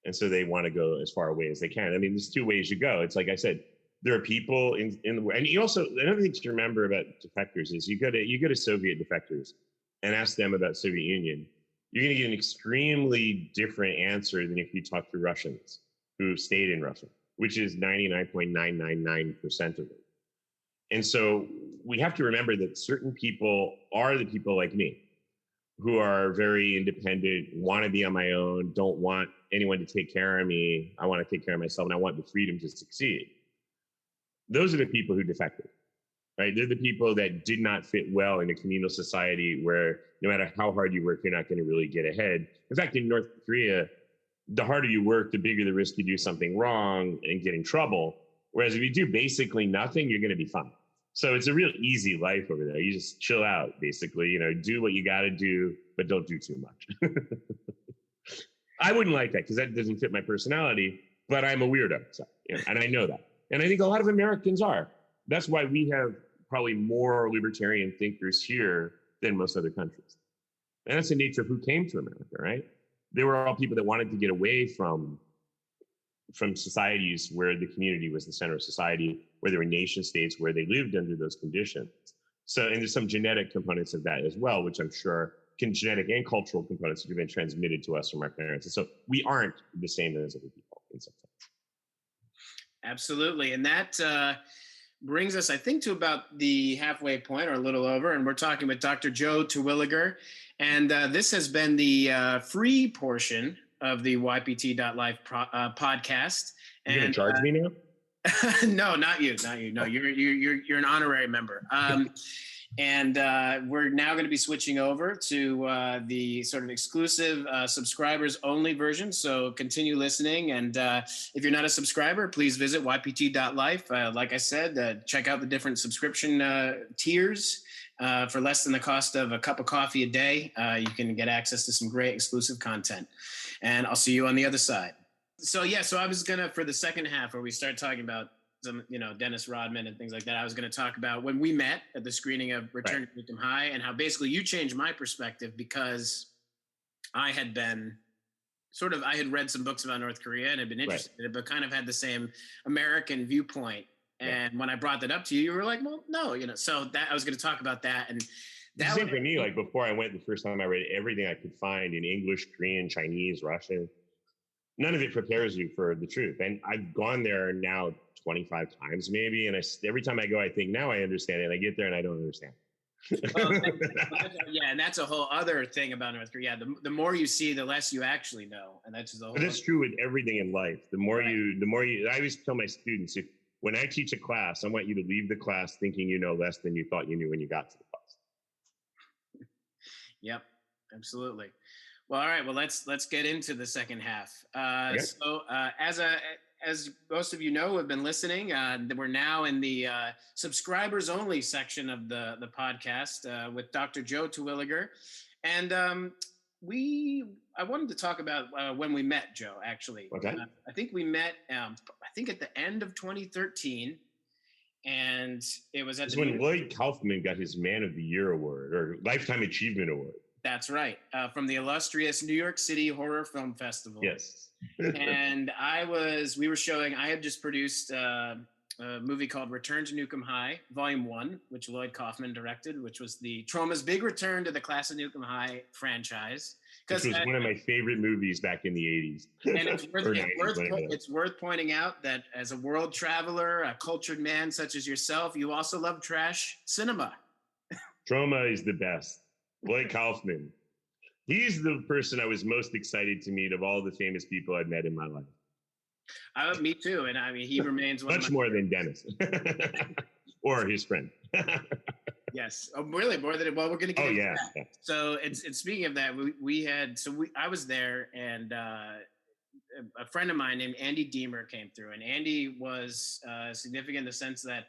Speaker 3: And so they want to go as far away as they can. I mean, there's two ways you go. It's like I said, there are people in the world. And you also, another thing to remember about defectors is you go to Soviet defectors and ask them about Soviet Union. You're going to get an extremely different answer than if you talk to Russians. who stayed in Russia, which is 99.999% of them. And so we have to remember that certain people are the people like me who are very independent, want to be on my own, don't want anyone to take care of me. I want to take care of myself and I want the freedom to succeed. Those are the people who defected, right? They're the people that did not fit well in a communal society where no matter how hard you work, you're not going to really get ahead. In fact, in North Korea, the harder you work, the bigger the risk you do something wrong and get in trouble. Whereas if you do basically nothing, you're going to be fine. So it's a real easy life over there. You just chill out, basically, do what you got to do, but don't do too much. I wouldn't like that because that doesn't fit my personality, but I'm a weirdo. So, and I know that. And I think a lot of Americans are. That's why we have probably more libertarian thinkers here than most other countries. And that's the nature of who came to America, right? They were all people that wanted to get away from societies where the community was the center of society, where there were nation states, where they lived under those conditions. So, and there's some genetic components of that as well, which I'm sure genetic and cultural components that have been transmitted to us from our parents. And so we aren't the same as other people in some sense.
Speaker 2: Absolutely. And that brings us, I think, to about the halfway point or a little over. And we're talking with Dr. Joe Terwilliger. And this has been the free portion of the YPT.life podcast.
Speaker 3: You're going to charge me now?
Speaker 2: No, not you. No, you're an honorary member. And we're now going to be switching over to the sort of exclusive subscribers only version. So continue listening. And if you're not a subscriber, please visit ypt.life. Like I said, check out the different subscription tiers. For less than the cost of a cup of coffee a day, you can get access to some great exclusive content. And I'll see you on the other side. So I was gonna, for the second half where we start talking about some, Dennis Rodman and things like that, I was gonna talk about when we met at the screening of Return to Nukem High and how basically you changed my perspective because I had been I had read some books about North Korea and had been interested in it, but kind of had the same American viewpoint. And when I brought that up to you, you were like, well, no, so that I was going to talk about that. And that
Speaker 3: same for me, like before I went the first time, I read everything I could find in English, Korean, Chinese, Russian. None of it prepares you for the truth. And I've gone there now 25 times maybe. And every time I go, I think, now I understand it. And I get there and I don't understand.
Speaker 2: And that's a whole other thing about North Korea. The more you see, the less you actually know. And that's the whole.
Speaker 3: But that's true with everything in life. The more you, I always tell my students, when I teach a class, I want you to leave the class thinking you know less than you thought you knew when you got to the class.
Speaker 2: Yep, absolutely. Well, all right. Well, let's get into the second half. So, as most of you know, who have been listening, we're now in the subscribers only section of the podcast with Dr. Joe Terwilliger, and I wanted to talk about when we met, Joe, actually.
Speaker 3: Okay.
Speaker 2: I think we met, at the end of 2013, and it was at
Speaker 3: when Lloyd Kaufman got his Man of the Year Award or Lifetime Achievement Award.
Speaker 2: That's right, from the illustrious New York City Horror Film Festival.
Speaker 3: Yes.
Speaker 2: And I had just produced a movie called Return to Nukem High, Volume 1, which Lloyd Kaufman directed, which was the Troma's big return to the Class of Nukem High franchise.
Speaker 3: Which was one of my favorite movies back in the 80s.
Speaker 2: And it's worth pointing out that as a world traveler, a cultured man such as yourself, you also love trash cinema.
Speaker 3: Troma is the best. Lloyd Kaufman. He's the person I was most excited to meet of all the famous people I've met in my life.
Speaker 2: Me too. And I mean, he remains
Speaker 3: much more than Dennis or his friend.
Speaker 2: Yes. Oh, really? More than, well, we're going to get into that.
Speaker 3: Yeah.
Speaker 2: So it's speaking of that, I was there, and a friend of mine named Andy Deemer came through, and Andy was significant in the sense that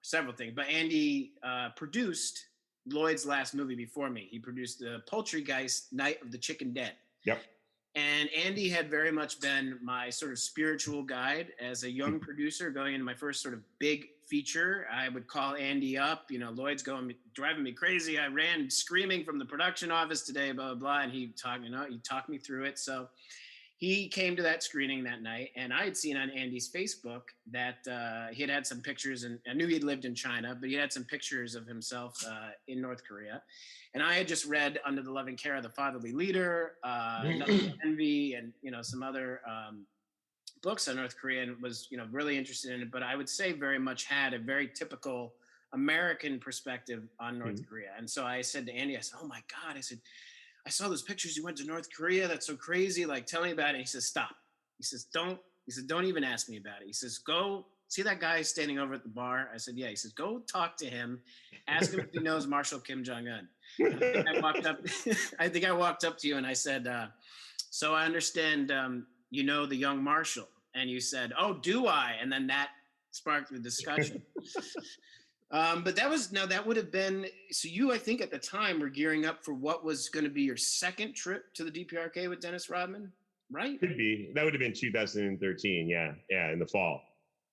Speaker 2: several things, but Andy produced Lloyd's last movie before me. He produced the Poultrygeist Night of the Chicken Dead.
Speaker 3: Yep.
Speaker 2: And Andy had very much been my sort of spiritual guide as a young producer going into my first sort of big feature. I would call Andy up, Lloyd's driving me crazy. I ran screaming from the production office today, blah, blah, blah. And he talked me through it. So he came to that screening that night, and I had seen on Andy's Facebook that he had some pictures, and I knew he'd lived in China, but he had some pictures of himself in North Korea. And I had just read Under the Loving Care of the Fatherly Leader, Envy, and some other books on North Korea, and was really interested in it. But I would say very much had a very typical American perspective on North Korea. And so I said to Andy, I said, "Oh my God," I said, "I saw those pictures. You went to North Korea. That's so crazy. Like, tell me about it." He says, "Stop." He says, "Don't." He said, "Don't even ask me about it." He says, "Go see that guy standing over at the bar." I said, "Yeah." He says, "Go talk to him. Ask him if he knows Marshal Kim Jong Un." I walked up. I think I walked up to you and I said, "So I understand you know the young Marshal." And you said, "Oh, do I?" And then that sparked the discussion. But that would have been, so you, I think at the time were gearing up for what was going to be your second trip to the DPRK with Dennis Rodman, right?
Speaker 3: Could be. That would have been 2013. Yeah. Yeah. In the fall.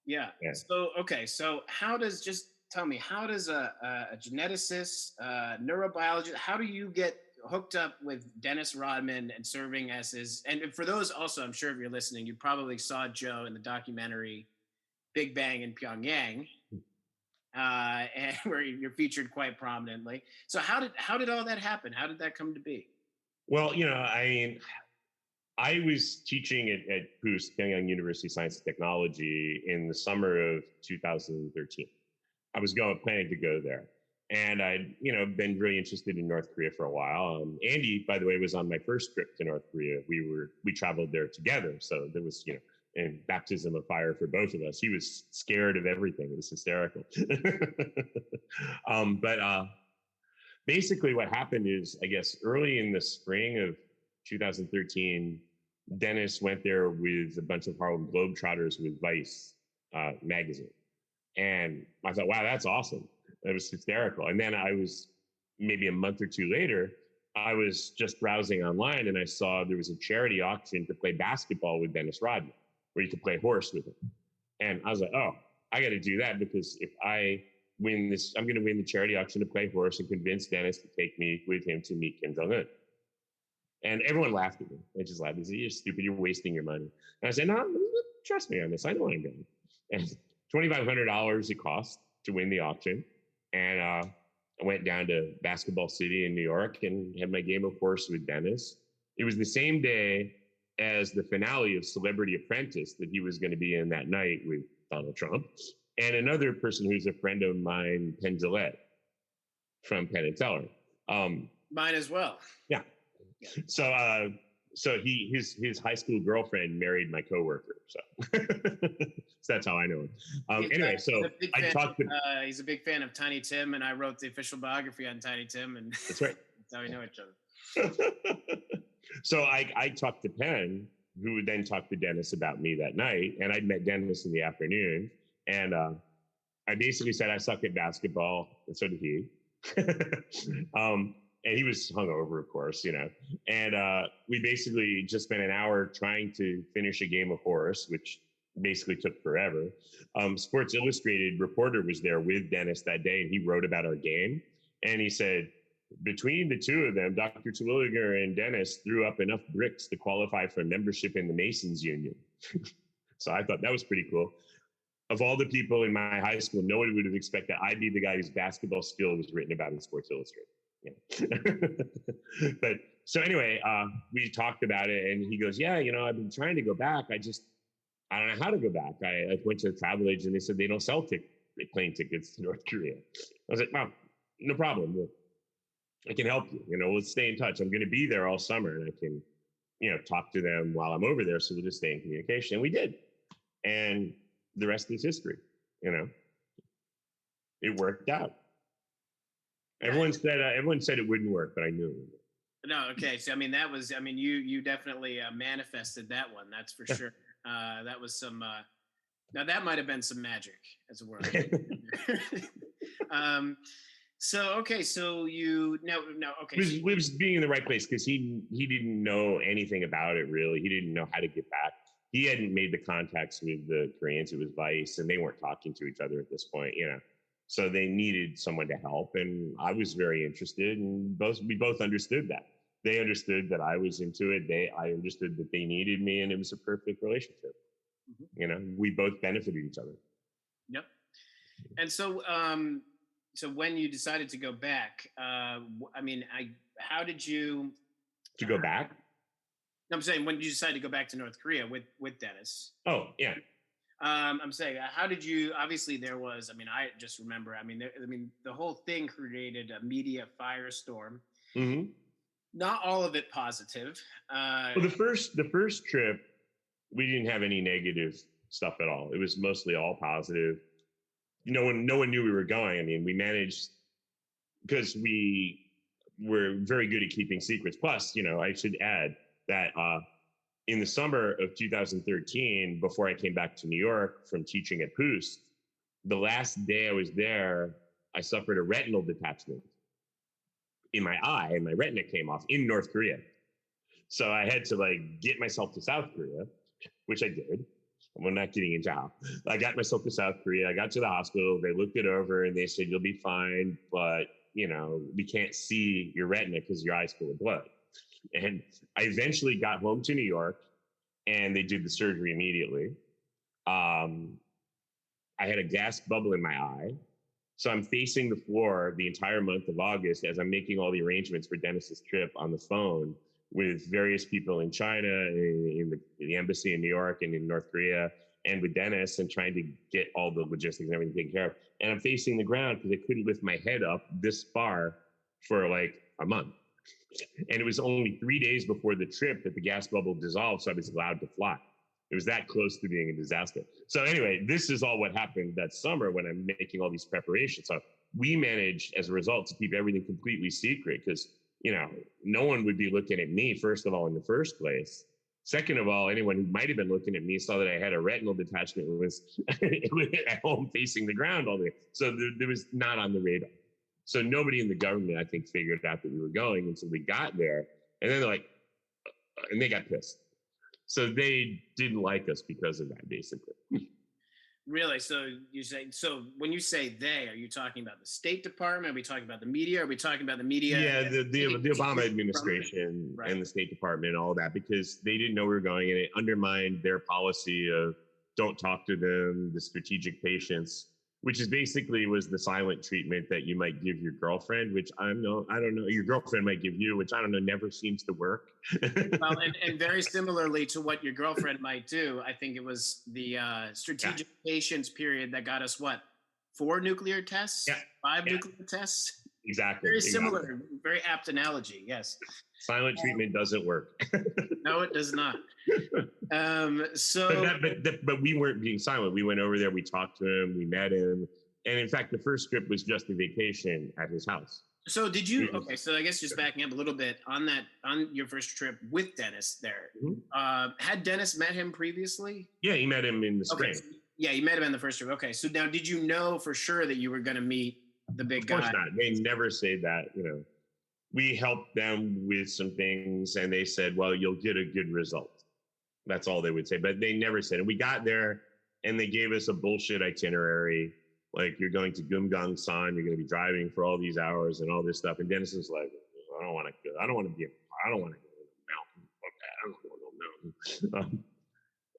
Speaker 2: Yeah. So, okay. So tell me, how does a geneticist, neurobiologist, how do you get hooked up with Dennis Rodman and serving as and for those also, I'm sure if you're listening, you probably saw Joe in the documentary Big Bang in Pyongyang. And where you're featured quite prominently. So how did all that happen? How did that come to be?
Speaker 3: Well, I was teaching at PUST, Pyongyang University of Science and Technology, in the summer of 2013. I was planning to go there, and I'd been really interested in North Korea for a while. Andy, by the way, was on my first trip to North Korea. We traveled there together, so there was and baptism of fire for both of us. He was scared of everything. It was hysterical. But basically what happened is, I guess, early in the spring of 2013, Dennis went there with a bunch of Harlem Globetrotters with Vice magazine. And I thought, wow, that's awesome. That was hysterical. And then I was, maybe a month or two later, I was just browsing online and I saw there was a charity auction to play basketball with Dennis Rodman, where you could play horse with him. And I was like, oh, I got to do that, because if I win this, I'm going to win the charity auction to play horse and convince Dennis to take me with him to meet Kim Jong Un. And everyone laughed at me. They just laughed. They said, "You're stupid. You're wasting your money." And I said, "No, trust me on this. I know I'm going." And $2,500 it cost to win the auction. And I went down to Basketball City in New York and had my game of horse with Dennis. It was the same day as the finale of Celebrity Apprentice that he was going to be in that night with Donald Trump, and another person who's a friend of mine, Penn Jillette from Penn and Teller.
Speaker 2: Mine as well.
Speaker 3: Yeah. So his high school girlfriend married my coworker. So, so that's how I know him. Anyway, so I talked to.
Speaker 2: He's a big fan of Tiny Tim, and I wrote the official biography on Tiny Tim, and
Speaker 3: that's right.
Speaker 2: That's how we know each other.
Speaker 3: So I talked to Penn, who would then talk to Dennis about me that night. And I'd met Dennis in the afternoon. And I basically said I suck at basketball, and so did he. And he was hungover, of course, And we basically just spent an hour trying to finish a game of horse, which basically took forever. Sports Illustrated reporter was there with Dennis that day, and he wrote about our game. And he said, between the two of them, Dr. Terwilliger and Dennis threw up enough bricks to qualify for membership in the Masons Union. So I thought that was pretty cool. Of all the people in my high school, no one would have expected I'd be the guy whose basketball skill was written about in Sports Illustrated. Yeah. But so anyway, we talked about it, and he goes, "Yeah, I've been trying to go back. I don't know how to go back. I went to the travel agent, and they said they don't sell plane tickets to North Korea." I was like, "Well, no problem. I can help you. We'll stay in touch. I'm going to be there all summer, and I can, talk to them while I'm over there. So we'll just stay in communication." And we did. And the rest is history. It worked out. Everyone said it wouldn't work, but I knew it would work.
Speaker 2: No, okay. So you definitely manifested that one. That's for sure. That was some. Now that might have been some magic, as it were. So okay, so okay.
Speaker 3: It was being in the right place, because he didn't know anything about it really. He didn't know how to get back. He hadn't made the contacts with the Koreans. It was Vice, and they weren't talking to each other at this point, So they needed someone to help, and I was very interested, and we both understood that. They understood that I was into it. I understood that they needed me, and it was a perfect relationship. We both benefited each other.
Speaker 2: Yep. And so, so when you decided to go back, how did you
Speaker 3: go back?
Speaker 2: I'm saying, when did you decide to go back to North Korea with Dennis?
Speaker 3: Oh, yeah.
Speaker 2: I'm saying, how did you? Obviously, there was. I just remember. The whole thing created a media firestorm.
Speaker 3: Mm-hmm.
Speaker 2: Not all of it positive.
Speaker 3: Well, the first trip, we didn't have any negative stuff at all. It was mostly all positive. No one knew we were going. We managed, because we were very good at keeping secrets. Plus, I should add that in the summer of 2013, before I came back to New York from teaching at Poost, the last day I was there, I suffered a retinal detachment in my eye, and my retina came off in North Korea. So I had to get myself to South Korea, which I did. I'm not getting into how. I got myself to South Korea. I got to the hospital. They looked it over and they said, "You'll be fine, but we can't see your retina because your eye's full of blood." And I eventually got home to New York, and they did the surgery immediately. I had a gas bubble in my eye. So I'm facing the floor the entire month of August as I'm making all the arrangements for Dennis's trip on the phone with various people in China, in the embassy in New York and in North Korea, and with Dennis, and trying to get all the logistics and everything taken care of. And I'm facing the ground because I couldn't lift my head up this far for a month. And it was only 3 days before the trip that the gas bubble dissolved, so I was allowed to fly. It was that close to being a disaster. So anyway, this is all what happened that summer when I'm making all these preparations. So we managed, as a result, to keep everything completely secret because, no one would be looking at me, first of all, in the first place. Second of all, anyone who might have been looking at me saw that I had a retinal detachment and was at home facing the ground all day. So there was not on the radar. So nobody in the government, I think, figured out that we were going until we got there. And then and they got pissed. So they didn't like us because of that, basically.
Speaker 2: Really? So when you say they, are you talking about the State Department? Are we talking about the media? Are we talking about the media?
Speaker 3: Yeah, the Obama administration, right, and the State Department and all that, because they didn't know we were going, and it undermined their policy of don't talk to them, the strategic patience, which is basically was the silent treatment that you might give your girlfriend, which I don't know, your girlfriend might give you, which I don't know, never seems to work.
Speaker 2: Well, and very similarly to what your girlfriend might do, I think it was the strategic patience period that got us 4 nuclear tests?
Speaker 3: Yeah.
Speaker 2: 5 nuclear tests?
Speaker 3: Exactly.
Speaker 2: Very similar, very apt analogy, yes.
Speaker 3: Silent treatment doesn't work.
Speaker 2: No, it does not.
Speaker 3: But we weren't being silent. We went over there, we talked to him, we met him. And in fact, the first trip was just a vacation at his house.
Speaker 2: So did you, okay, so I guess just backing up a little bit on your first trip with Dennis there, had Dennis met him previously?
Speaker 3: Yeah, he met him in the spring.
Speaker 2: Okay. Yeah, you met him in the first trip. Okay, so now did you know for sure that you were going to meet the big guy?
Speaker 3: Of course not. They never say that, We helped them with some things and they said, well, you'll get a good result. That's all they would say. But they never said it. We got there and they gave us a bullshit itinerary. Like, you're going to Gumgang-san, you're going to be driving for all these hours and all this stuff. And Dennis is like, I don't want to go in the mountain. Okay, I don't want to go in the mountain.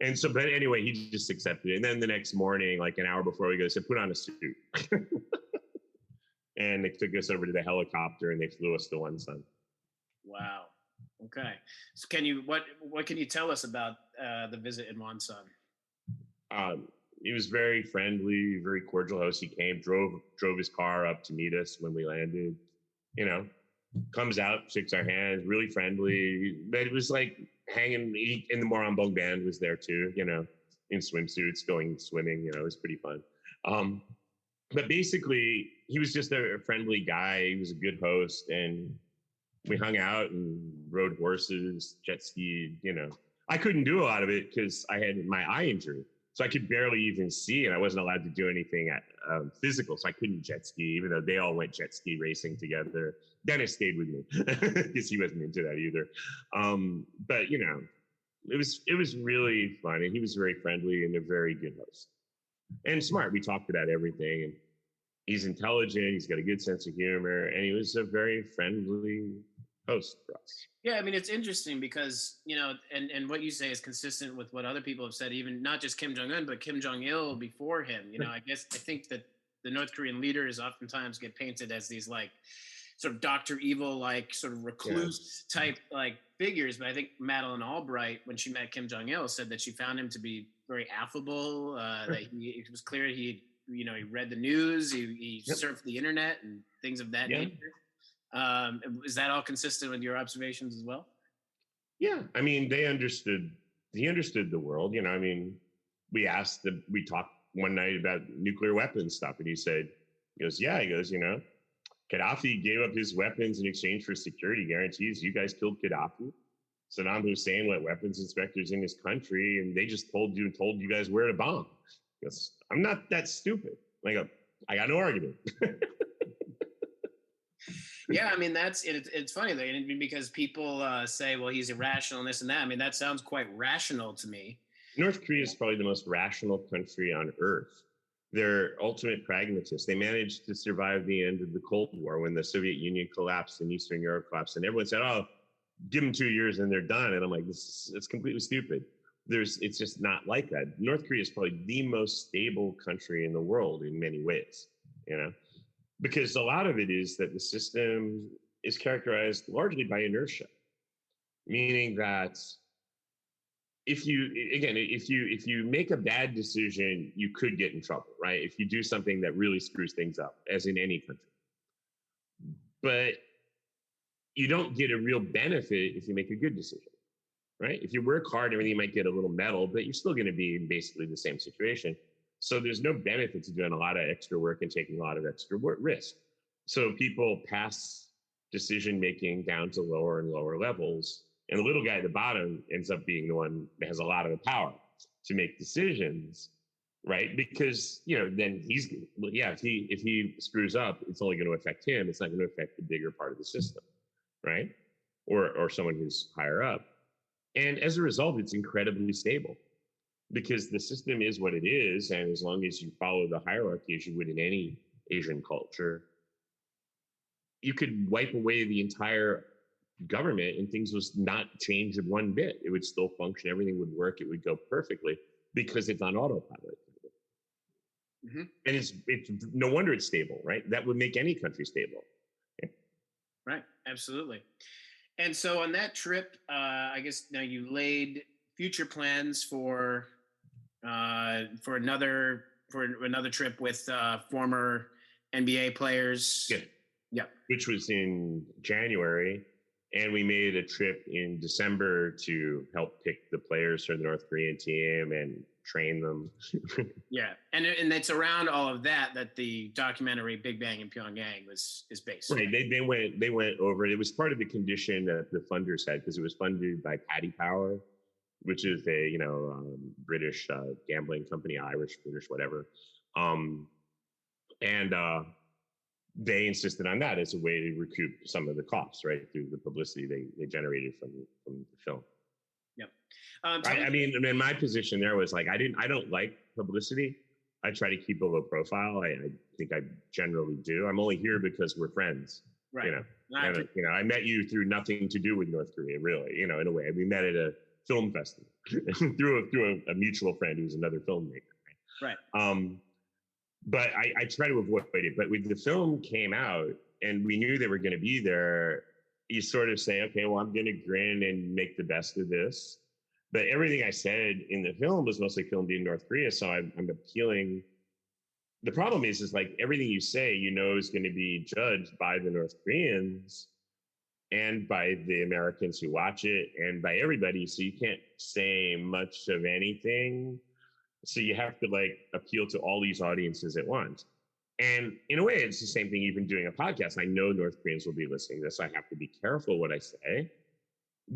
Speaker 3: And so, but anyway, he just accepted it. And then the next morning, an hour before we go, they said, put on a suit. And they took us over to the helicopter and they flew us to Wonsan.
Speaker 2: Wow. Okay. So what can you tell us about the visit in Wonsan?
Speaker 3: He was very friendly, very cordial host. He came, drove his car up to meet us when we landed, comes out, shakes our hands, really friendly. But it was hanging, and the Moranbong band was there too, in swimsuits, going swimming, it was pretty fun. But basically, he was just a friendly guy. He was a good host, and we hung out and rode horses, jet skied. I couldn't do a lot of it because I had my eye injury, so I could barely even see, and I wasn't allowed to do anything physical. So I couldn't jet ski, even though they all went jet ski racing together. Dennis stayed with me because he wasn't into that either. But it was really fun, and he was very friendly and a very good host. And smart. We talked about everything, and he's intelligent. He's got a good sense of humor, and he was a very friendly host for us.
Speaker 2: Yeah, I mean, it's interesting because, and what you say is consistent with what other people have said, even not just Kim Jong Un, but Kim Jong Il before him. I think that the North Korean leaders oftentimes get painted as these like sort of Dr. Evil, like sort of recluse type like figures. But I think Madeleine Albright, when she met Kim Jong Il, said that she found him to be very affable, that it was clear he read the news, he surfed the internet and things of that nature. Is that all consistent with your observations as well?
Speaker 3: Yeah, I mean, he understood the world. I mean, we talked one night about nuclear weapons stuff, and he goes, Gaddafi gave up his weapons in exchange for security guarantees. You guys killed Gaddafi. Saddam Hussein let weapons inspectors in his country, and they just told you guys where to bomb. He goes, I'm not that stupid. I got no argument.
Speaker 2: Yeah, I mean, it's funny though, because people say, well, he's irrational and this and that. I mean, that sounds quite rational to me.
Speaker 3: North Korea is probably the most rational country on earth. They're ultimate pragmatists. They managed to survive the end of the Cold War when the Soviet Union collapsed and Eastern Europe collapsed, and everyone said, "Oh, give them 2 years and they're done." And I'm like, it's completely stupid. It's just not like that. North Korea is probably the most stable country in the world in many ways, because a lot of it is that the system is characterized largely by inertia, meaning that if you make a bad decision, you could get in trouble, right? If you do something that really screws things up, as in any country. But you don't get a real benefit if you make a good decision, right? If you work hard, everything, you might get a little medal, but you're still going to be in basically the same situation. So there's no benefit to doing a lot of extra work and taking a lot of extra risk. So people pass decision-making down to lower and lower levels. And the little guy at the bottom ends up being the one that has a lot of the power to make decisions, right? Because, then if he screws up, it's only going to affect him. It's not going to affect the bigger part of the system, right? Or someone who's higher up. And as a result, it's incredibly stable because the system is what it is. And as long as you follow the hierarchy as you would in any Asian culture, you could wipe away the entire government and things would not change one bit. It would still function. Everything would work. It would go perfectly because it's on autopilot. Mm-hmm. And it's no wonder it's stable, right? That would make any country stable. Yeah.
Speaker 2: Right. Absolutely. And so on that trip, I guess now you laid future plans for another trip with former NBA players.
Speaker 3: Yeah.
Speaker 2: Yeah.
Speaker 3: Which was in January. And we made a trip in December to help pick the players for the North Korean team and train them.
Speaker 2: Yeah. And it's around all of that the documentary Big Bang in Pyongyang is based.
Speaker 3: Right. They went over it. It was part of the condition that the funders had because it was funded by Paddy Power, which is a British gambling company, Irish, British, whatever. They insisted on that as a way to recoup some of the costs, right, through the publicity they generated from the film.
Speaker 2: Yep.
Speaker 3: I mean, my position there was like, I don't like publicity. I try to keep a low profile. I think I generally do. I'm only here because we're friends,
Speaker 2: right?
Speaker 3: I met you through nothing to do with North Korea, really. In a way, we met at a film festival through a mutual friend who's another filmmaker,
Speaker 2: right?
Speaker 3: But I try to avoid it. But when the film came out and we knew they were going to be there, you sort of say, okay, well, I'm going to grin and make the best of this. But everything I said in the film was mostly filmed in North Korea. So I'm appealing. The problem is like everything you say, is going to be judged by the North Koreans and by the Americans who watch it and by everybody. So you can't say much of anything. So you have to appeal to all these audiences at once. And in a way, it's the same thing, even doing a podcast. I know North Koreans will be listening to this. I have to be careful what I say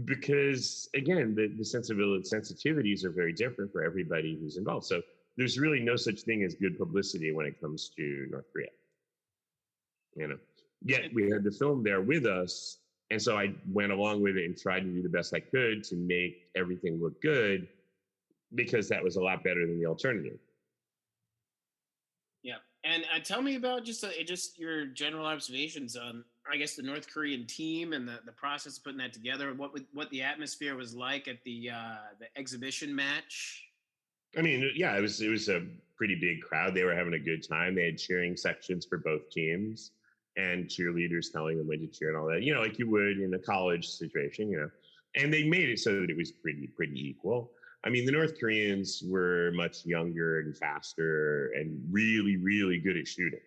Speaker 3: because, again, the sensitivities are very different for everybody who's involved. So there's really no such thing as good publicity when it comes to North Korea. Yet we had the film there with us. And so I went along with it and tried to do the best I could to make everything look good, because that was a lot better than the alternative. Yeah.
Speaker 2: And tell me about just your general observations on I guess, the North Korean team and the process of putting that together? What the atmosphere was like at the exhibition match?
Speaker 3: I mean, yeah, it was a pretty big crowd. They were having a good time. They had cheering sections for both teams and cheerleaders telling them when to cheer and all that, like you would in a college situation, and they made it so that it was pretty equal. I mean, the North Koreans were much younger and faster and really, really good at shooting.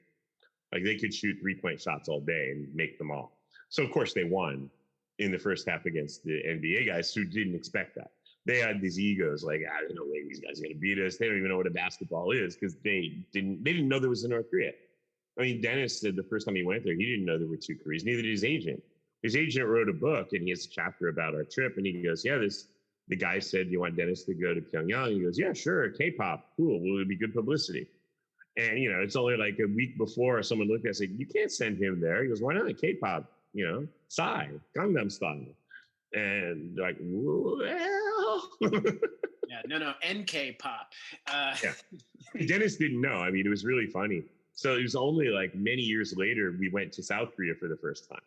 Speaker 3: Like they could shoot 3-point shots all day and make them all. So of course they won in the first half against the NBA guys who didn't expect that. They had these egos like, there's no way these guys are going to beat us. They don't even know what a basketball is because they didn't know there was a North Korea. I mean, Dennis said the first time he went there, he didn't know there were 2 Koreas. Neither did his agent. His agent wrote a book and he has a chapter about our trip. And he goes, the guy said, you want Dennis to go to Pyongyang? He goes, yeah, sure. K-pop. Cool. Well, it would be good publicity. And, it's only like a week before someone looked at it and said, you can't send him there. He goes, why not? K-pop, Psy, Gangnam Style. And they're like, well.
Speaker 2: Yeah, no, NK pop.
Speaker 3: Yeah. Dennis didn't know. I mean, it was really funny. So it was only like many years later, we went to South Korea for the first time.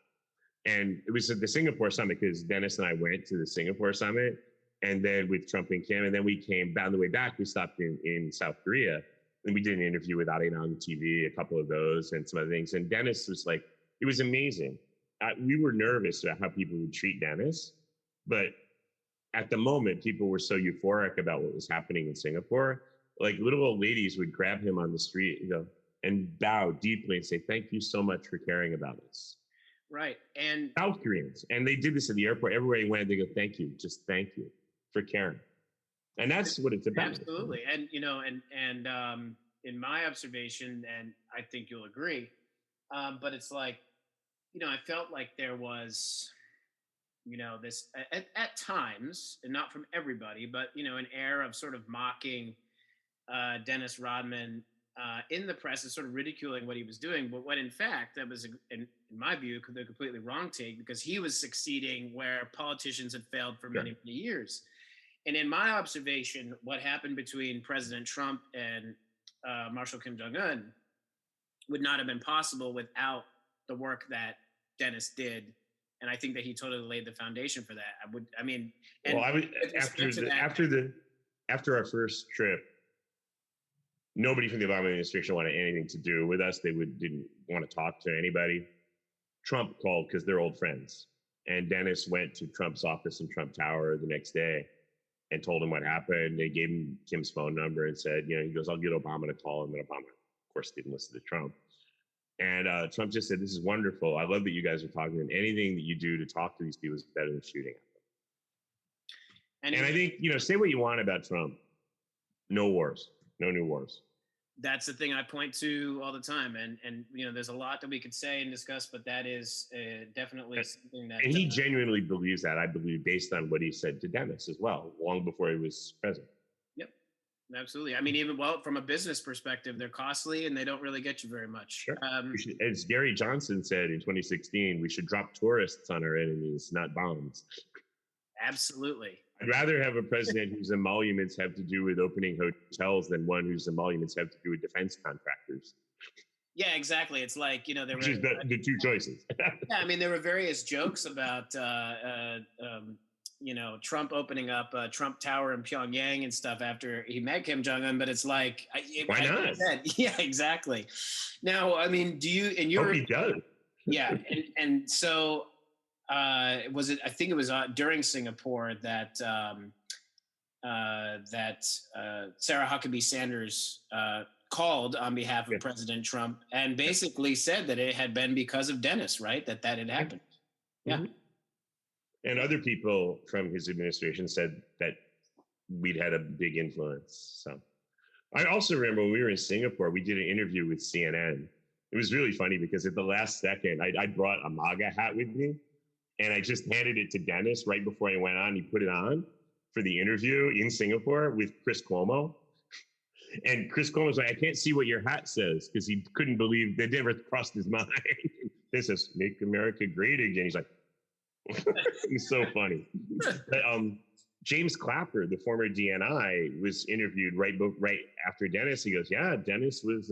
Speaker 3: And it was at the Singapore summit because Dennis and I went to the Singapore summit and then with Trump and Kim. And then we came on the way back, we stopped in South Korea and we did an interview with Arena on TV, a couple of those and some other things. And Dennis was like, it was amazing. We were nervous about how people would treat Dennis, but at the moment, people were so euphoric about what was happening in Singapore. Like little old ladies would grab him on the street and bow deeply and say, thank you so much for caring about us.
Speaker 2: Right. And
Speaker 3: South Koreans. And they did this at the airport. Everywhere he went, they go, thank you. Just thank you for caring. And that's what it's about.
Speaker 2: Absolutely. And, in my observation, and I think you'll agree, but it's like, I felt like there was, this at times, and not from everybody, but, an air of sort of mocking Dennis Rodman in the press and sort of ridiculing what he was doing. But when in fact, that was, in my view, the completely wrong take because he was succeeding where politicians had failed for many, many years. And in my observation, what happened between President Trump and Marshal Kim Jong Un would not have been possible without the work that Dennis did, and I think that he totally laid the foundation for that.
Speaker 3: After our first trip, nobody from the Obama administration wanted anything to do with us. They didn't want to talk to anybody. Trump called because they're old friends, and Dennis went to Trump's office in Trump Tower the next day and told him what happened. They gave him Kim's phone number and said, he goes, I'll get Obama to call him. And Obama, of course, didn't listen to Trump. And Trump just said, this is wonderful. I love that you guys are talking, and anything that you do to talk to these people is better than shooting at them. And I think, say what you want about Trump. No wars, no new wars.
Speaker 2: That's the thing I point to all the time. And there's a lot that we could say and discuss, but that is definitely something that.
Speaker 3: And he genuinely believes that, I believe, based on what he said to Dennis as well, long before he was president.
Speaker 2: Absolutely. I mean, even from a business perspective, they're costly and they don't really get you very much.
Speaker 3: Sure. As Gary Johnson said in 2016, we should drop tourists on our enemies, not bombs.
Speaker 2: Absolutely.
Speaker 3: I'd rather have a president whose emoluments have to do with opening hotels than one whose emoluments have to do with defense contractors.
Speaker 2: Yeah, exactly. It's like, there were
Speaker 3: which is the 2 choices.
Speaker 2: Yeah, I mean, there were various jokes about Trump opening up Trump Tower in Pyongyang and stuff after he met Kim Jong Un, but it's like,
Speaker 3: why not?
Speaker 2: Yeah, exactly. Now, I mean, do you? And you're.
Speaker 3: Hope he does.
Speaker 2: Yeah, and so was it? I think it was during Singapore that Sarah Huckabee Sanders called on behalf of President Trump and basically said that it had been because of Dennis, right? That had happened. Yeah.
Speaker 3: Mm-hmm. And other people from his administration said that we'd had a big influence. So I also remember when we were in Singapore, we did an interview with CNN. It was really funny because at the last second, I brought a MAGA hat with me and I just handed it to Dennis right before I went on. He put it on for the interview in Singapore with Chris Cuomo. And Chris Cuomo was like, I can't see what your hat says, because he couldn't believe that never crossed his mind. This says, make America great again. He's like, it's so funny. But, James Clapper, the former DNI, was interviewed right after Dennis. He goes, yeah, Dennis was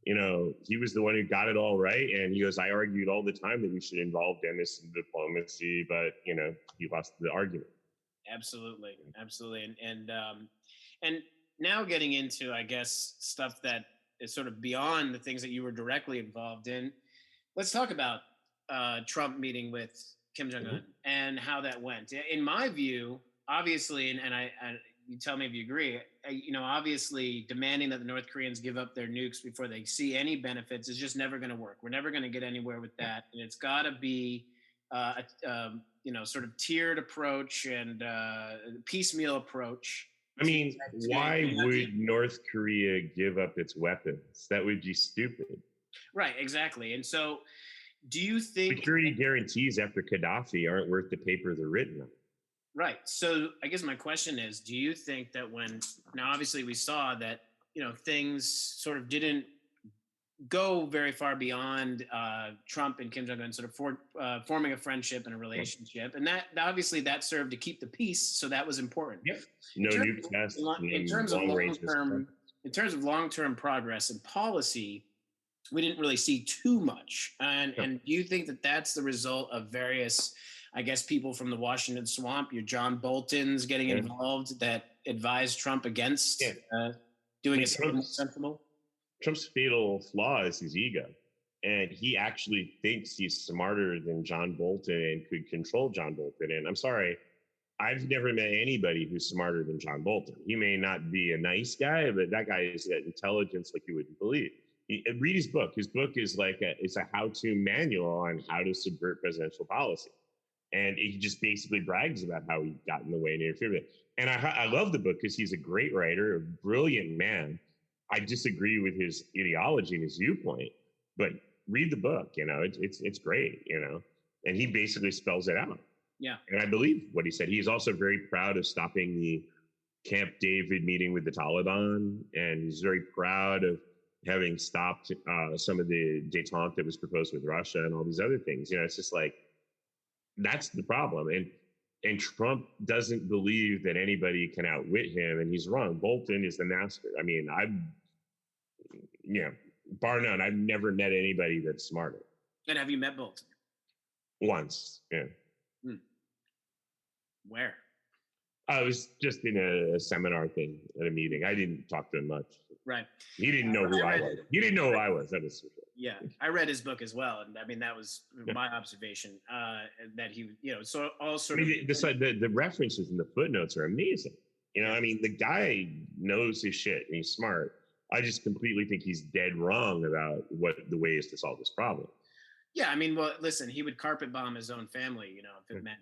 Speaker 3: he was the one who got it all right. And he goes, I argued all the time that we should involve Dennis in diplomacy, but he lost the argument.
Speaker 2: Absolutely. And now getting into, I guess, stuff that is sort of beyond the things that you were directly involved in. Let's talk about Trump meeting with Kim Jong Un and how that went. In my view, obviously, and I you tell me if you agree, obviously demanding that the North Koreans give up their nukes before they see any benefits is just never going to work. We're never going to get anywhere with that. And it's got to be sort of tiered approach and piecemeal approach.
Speaker 3: I mean, why would North Korea give up its weapons? That would be stupid.
Speaker 2: Right, exactly. And so do you think
Speaker 3: security guarantees after Gaddafi aren't worth the paper they're written on?
Speaker 2: Right. So I guess my question is, do you think that now obviously we saw that, things sort of didn't go very far beyond Trump and Kim Jong Un sort of forming a friendship and a relationship. And that obviously that served to keep the peace. So that was important.
Speaker 3: Yep. No nuke tests.
Speaker 2: In terms of long-term progress and policy, we didn't really see too much. And do you think that that's the result of various, I guess, people from the Washington swamp, your John Boltons getting involved that advised Trump against doing something sensible?
Speaker 3: Trump's fatal flaw is his ego. And he actually thinks he's smarter than John Bolton and could control John Bolton. And I'm sorry, I've never met anybody who's smarter than John Bolton. He may not be a nice guy, but that guy is that intelligence like you wouldn't believe. Read his book. His book is it's a how-to manual on how to subvert presidential policy. And he just basically brags about how he got in the way and interfered with it. And I love the book because he's a great writer, a brilliant man. I disagree with his ideology and his viewpoint, but read the book, it's great, and he basically spells it out.
Speaker 2: Yeah. And
Speaker 3: I believe what he said. He is also very proud of stopping the Camp David meeting with the Taliban. And he's very proud of having stopped some of the détente that was proposed with Russia and all these other things. It's just like, that's the problem. And Trump doesn't believe that anybody can outwit him, and he's wrong. Bolton is the master. I mean, bar none, I've never met anybody that's smarter.
Speaker 2: And have you met Bolton?
Speaker 3: Once, yeah.
Speaker 2: Where?
Speaker 3: I was just in a seminar thing at a meeting. I didn't talk to him much.
Speaker 2: Right.
Speaker 3: He didn't know who I was. He didn't know who I was. That was for sure.
Speaker 2: Yeah, I read his book as well, and I mean that was my observation. That he, so all sort of
Speaker 3: the references and the footnotes are amazing. I mean, the guy knows his shit and he's smart. I just completely think he's dead wrong about what the way is to solve this problem.
Speaker 2: Yeah, I mean, well, listen, he would carpet bomb his own family, if it meant,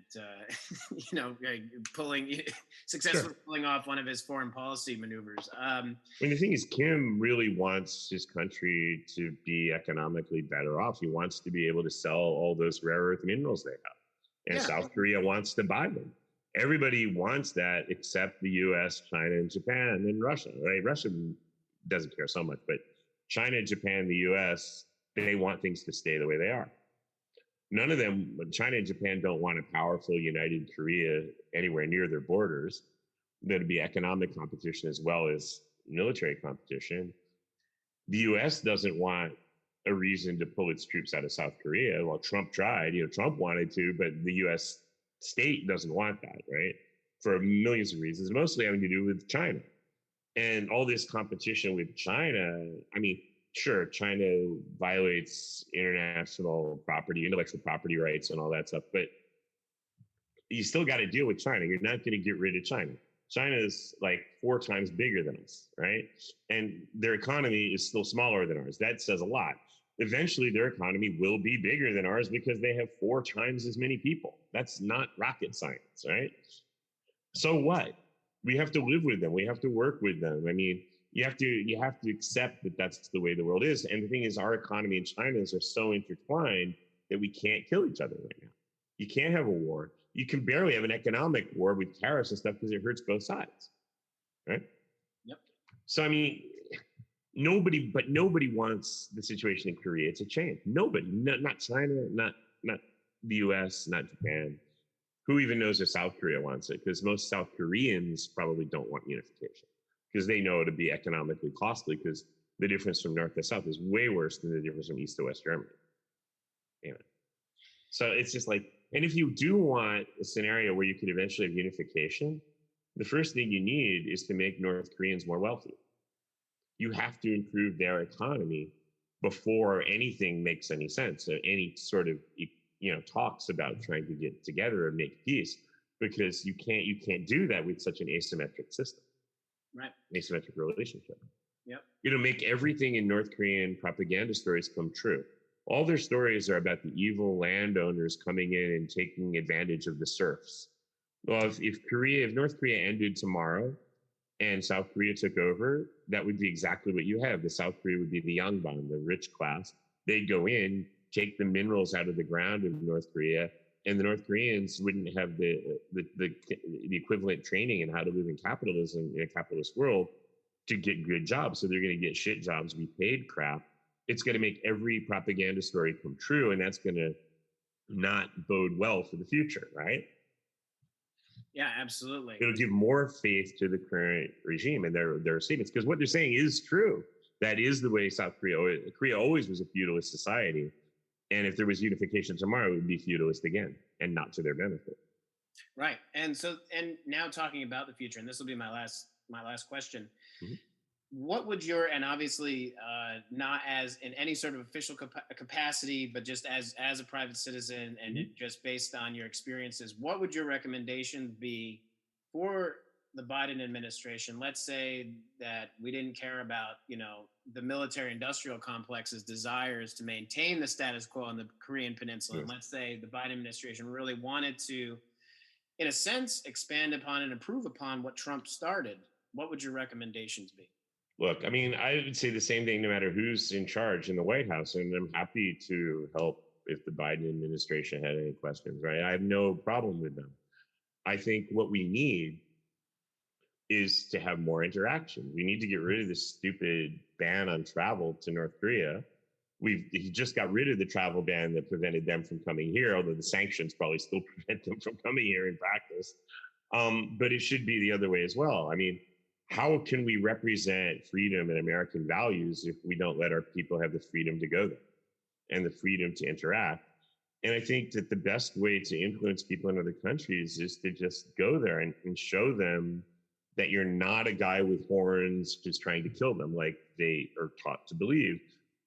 Speaker 2: successfully pulling off one of his foreign policy maneuvers.
Speaker 3: I mean, the thing is, Kim really wants his country to be economically better off. He wants to be able to sell all those rare earth minerals they have. And South Korea wants to buy them. Everybody wants that except the US, China, and Japan, and Russia, right? Russia doesn't care so much, but China, Japan, the US, they want things to stay the way they are. None of them, China and Japan, don't want a powerful united Korea anywhere near their borders. There'd be economic competition as well as military competition. The US doesn't want a reason to pull its troops out of South Korea. Well, Trump tried, Trump wanted to, but the US state doesn't want that, right? For millions of reasons, mostly having to do with China. And all this competition with China, I mean, sure, China violates international property, intellectual property rights and all that stuff, but you still got to deal with China. You're not going to get rid of China. China is like 4 times bigger than us, right? And their economy is still smaller than ours. That says a lot. Eventually, their economy will be bigger than ours because they have 4 times as many people. That's not rocket science, right? So what? We have to live with them. We have to work with them. I mean, you have to accept that that's the way the world is. And the thing is, our economy and China's are so intertwined that we can't kill each other right now. You can't have a war. You can barely have an economic war with tariffs and stuff because it hurts both sides, right?
Speaker 2: Yep.
Speaker 3: So I mean, nobody wants the situation in Korea to change. Nobody, not China, not the U.S., not Japan. Who even knows if South Korea wants it? Because most South Koreans probably don't want unification, because they know it'll be economically costly, because the difference from north to south is way worse than the difference from east to west Germany. Anyway. So it's just like, and if you do want a scenario where you could eventually have unification, the first thing you need is to make North Koreans more wealthy. You have to improve their economy before anything makes any sense. So any sort of, talks about trying to get together and make peace, because you can't do that with such an asymmetric system,
Speaker 2: right?
Speaker 3: Asymmetric relationship.
Speaker 2: Yep.
Speaker 3: Make everything in North Korean propaganda stories come true. All their stories are about the evil landowners coming in and taking advantage of the serfs. Well, if North Korea ended tomorrow and South Korea took over, that would be exactly what you have. The South Korea would be the Yangban, the rich class. They'd go in, take the minerals out of the ground of North Korea, and the North Koreans wouldn't have the equivalent training in how to live in capitalism in a capitalist world to get good jobs. So they're going to get shit jobs, be paid crap. It's going to make every propaganda story come true, and that's going to not bode well for the future, right?
Speaker 2: Yeah, absolutely.
Speaker 3: It'll give more faith to the current regime and their statements, because what they're saying is true. That is the way South Korea always was a feudalist society, and if there was unification tomorrow, it would be feudalist again, and not to their benefit.
Speaker 2: Right, and now talking about the future, and this will be my last question. Mm-hmm. What would and obviously not as in any sort of official capacity, but just as a private citizen and mm-hmm. just based on your experiences, what would your recommendation be for the Biden administration? Let's say that we didn't care about, the military industrial complex's desires to maintain the status quo on the Korean Peninsula. Yes. And let's say the Biden administration really wanted to, in a sense, expand upon and improve upon what Trump started. What would your recommendations be?
Speaker 3: Look, I mean, I would say the same thing no matter who's in charge in the White House, and I'm happy to help if the Biden administration had any questions, right? I have no problem with them. I think what we need is to have more interaction. We need to get rid of this stupid ban on travel to North Korea. He just got rid of the travel ban that prevented them from coming here, although the sanctions probably still prevent them from coming here in practice. But it should be the other way as well. I mean, how can we represent freedom and American values if we don't let our people have the freedom to go there and the freedom to interact? And I think that the best way to influence people in other countries is to just go there and show them that you're not a guy with horns just trying to kill them like they are taught to believe.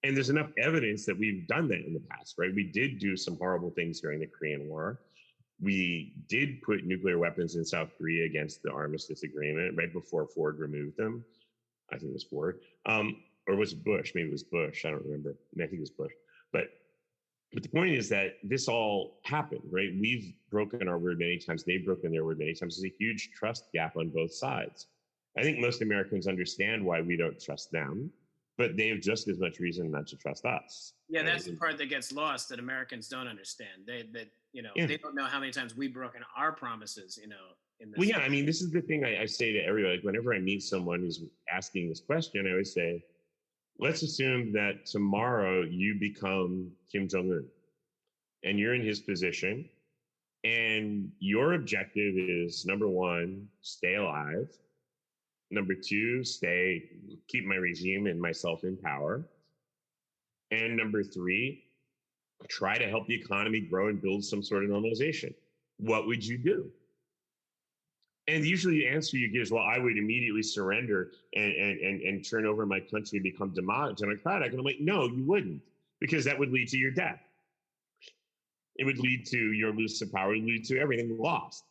Speaker 3: And there's enough evidence that we've done that in the past, right? We did do some horrible things during the Korean War. We did put nuclear weapons in South Korea against the armistice agreement right before Ford removed them. I think it was Ford. Or was it Bush? Maybe it was Bush. I don't remember. I think it was Bush. But the point is that this all happened, right? We've broken our word many times. They've broken their word many times. There's a huge trust gap on both sides. I think most Americans understand why we don't trust them, but they have just as much reason not to trust us.
Speaker 2: Yeah, that's the part that gets lost that Americans don't understand. They don't know how many times we've broken our promises, in this.
Speaker 3: Well, yeah, I mean, this is the thing I say to everybody. Like, whenever I meet someone who's asking this question, I always say, let's assume that tomorrow you become Kim Jong Un and you're in his position, and your objective is, number one, stay alive. Number two, keep my regime and myself in power. And number three, try to help the economy grow and build some sort of normalization. What would you do? And usually the answer you give is, well, I would immediately surrender and turn over my country and become democratic. And I'm like, no, you wouldn't, because that would lead to your death. It would lead to your loss of power, it would lead to everything lost.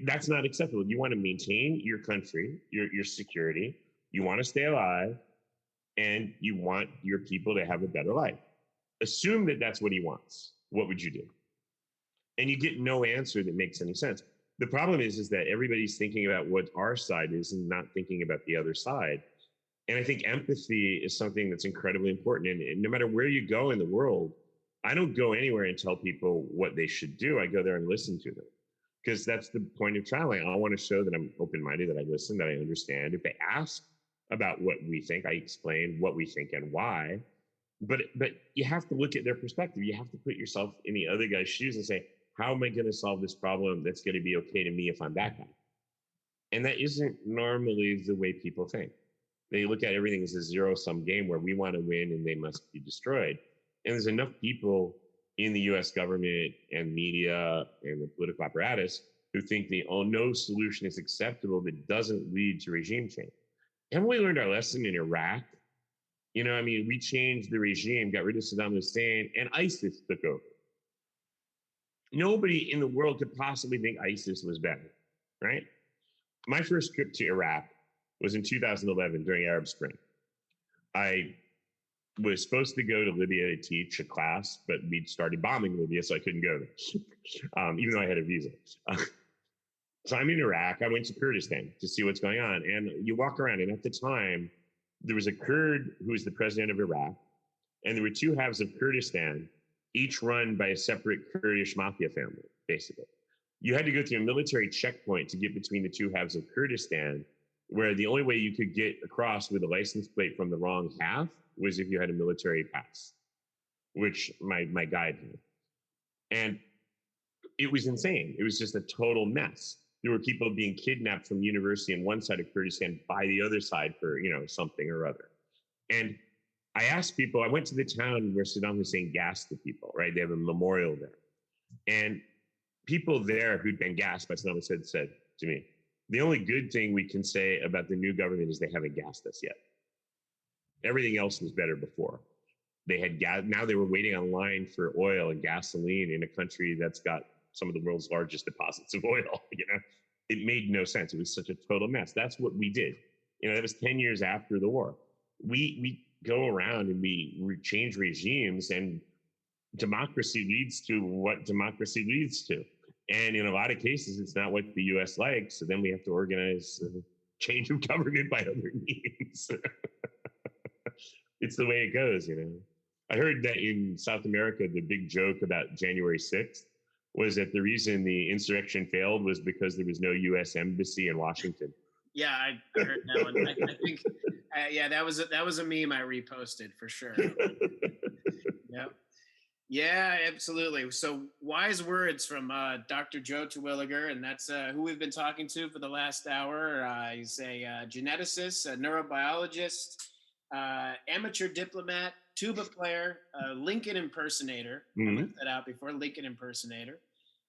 Speaker 3: That's not acceptable. You want to maintain your country, your security. You want to stay alive, and you want your people to have a better life. Assume that that's what he wants. What would you do? And you get no answer that makes any sense. The problem is that everybody's thinking about what our side is and not thinking about the other side. And I think empathy is something that's incredibly important. And no matter where you go in the world, I don't go anywhere and tell people what they should do. I go there and listen to them, because that's the point of traveling. I want to show that I'm open-minded, that I listen, that I understand. If they ask about what we think, I explain what we think and why. But you have to look at their perspective. You have to put yourself in the other guy's shoes and say, how am I going to solve this problem that's going to be okay to me if I'm that guy? And that isn't normally the way people think. They look at everything as a zero-sum game where we want to win and they must be destroyed. And there's enough people in the US government and media and the political apparatus who think no solution is acceptable that doesn't lead to regime change. Haven't we learned our lesson in Iraq? We changed the regime, got rid of Saddam Hussein, and ISIS took over. Nobody in the world could possibly think ISIS was better, right? My first trip to Iraq was in 2011 during Arab Spring. I was supposed to go to Libya to teach a class, but we'd started bombing Libya, so I couldn't go there, even though I had a visa. So I'm in Iraq. I went to Kurdistan to see what's going on. And you walk around, and at the time, there was a Kurd who was the president of Iraq, and there were two halves of Kurdistan, each run by a separate Kurdish mafia family, basically. You had to go through a military checkpoint to get between the two halves of Kurdistan, where the only way you could get across with a license plate from the wrong half was if you had a military pass, which my guide had. And it was insane. It was just a total mess. There were people being kidnapped from university on one side of Kurdistan by the other side for, something or other. And I asked people, I went to the town where Saddam Hussein gassed the people, right? They have a memorial there. And people there who'd been gassed by Saddam Hussein said to me, the only good thing we can say about the new government is they haven't gassed us yet. Everything else was better before. They had gas. Now they were waiting online for oil and gasoline in a country that's got some of the world's largest deposits of oil. It made no sense. It was such a total mess. That's what we did. That was 10 years after the war. We go around and we change regimes, and democracy leads to what democracy leads to. And in a lot of cases, it's not what the US likes. So then we have to organize change of government by other means. It's the way it goes, I heard that in South America, the big joke about January 6th was that the reason the insurrection failed was because there was no US embassy in Washington.
Speaker 2: Yeah, I heard that one. I think, that was a meme I reposted for sure. Yep. Yeah, absolutely. So wise words from Dr. Joe Terwilliger, and that's who we've been talking to for the last hour. He's a geneticist, a neurobiologist, amateur diplomat, tuba player, Lincoln impersonator. I left that out before, Lincoln impersonator.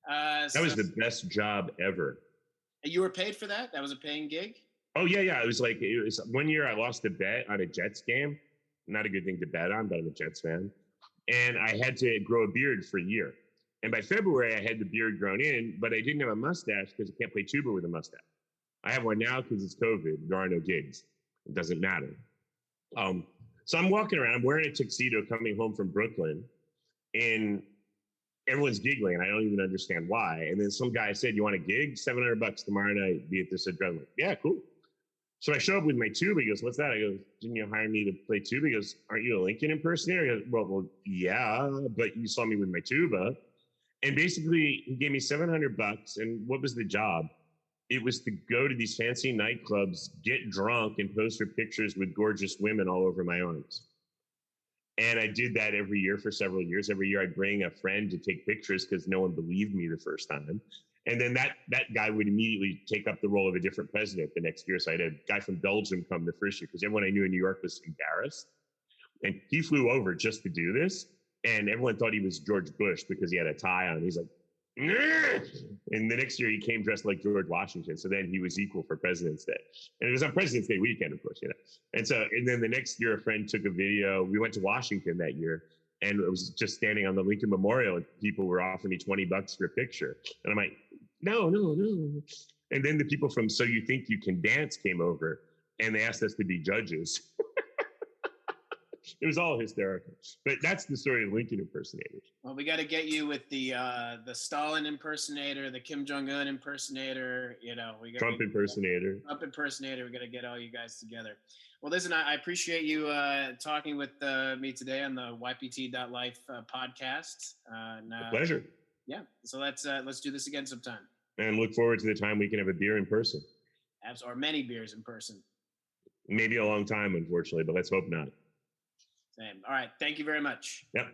Speaker 3: That was the best job ever.
Speaker 2: You were paid for that? That was a paying gig?
Speaker 3: Oh, yeah. It was 1 year I lost a bet on a Jets game. Not a good thing to bet on, but I'm a Jets fan. And I had to grow a beard for a year. And by February, I had the beard grown in, but I didn't have a mustache because I can't play tuba with a mustache. I have one now because it's COVID. There are no gigs. It doesn't matter. So I'm walking around, I'm wearing a tuxedo coming home from Brooklyn, and everyone's giggling. I don't even understand why. And then some guy said, "You want a gig? $700 tomorrow night, be at this address." I'm like, yeah, cool. So I show up with my tuba. He goes, "What's that?" I go, "Didn't you hire me to play tuba?" He goes, "Aren't you a Lincoln impersonator?" He goes, well, yeah, but you saw me with my tuba. And basically, he gave me $700. And what was the job? It was to go to these fancy nightclubs, get drunk, and pose for pictures with gorgeous women all over my arms. And I did that every year for several years. Every year I'd bring a friend to take pictures because no one believed me the first time. And then that guy would immediately take up the role of a different president the next year. So I had a guy from Belgium come the first year because everyone I knew in New York was embarrassed. And he flew over just to do this. And everyone thought he was George Bush because he had a tie on. He's like, "Nah!" And the next year he came dressed like George Washington. So then he was equal for President's Day. And it was on President's Day weekend, of course, And then the next year a friend took a video. We went to Washington that year. And it was just standing on the Lincoln Memorial, and people were offering me $20 for a picture. And I'm like, no. And then the people from So You Think You Can Dance came over, and they asked us to be judges. It was all hysterical. But that's the story of Lincoln impersonators.
Speaker 2: Well, we got to get you with the Stalin impersonator, the Kim Jong Un impersonator. We got
Speaker 3: Trump impersonator.
Speaker 2: Trump impersonator. We got to get all you guys together. Well, listen, I appreciate you talking with me today on the YPT.life podcast.
Speaker 3: Pleasure.
Speaker 2: Yeah. So let's do this again sometime.
Speaker 3: And look forward to the time we can have a beer in person.
Speaker 2: Or many beers in person.
Speaker 3: Maybe a long time, unfortunately, but let's hope not.
Speaker 2: Same. All right. Thank you very much.
Speaker 3: Yep.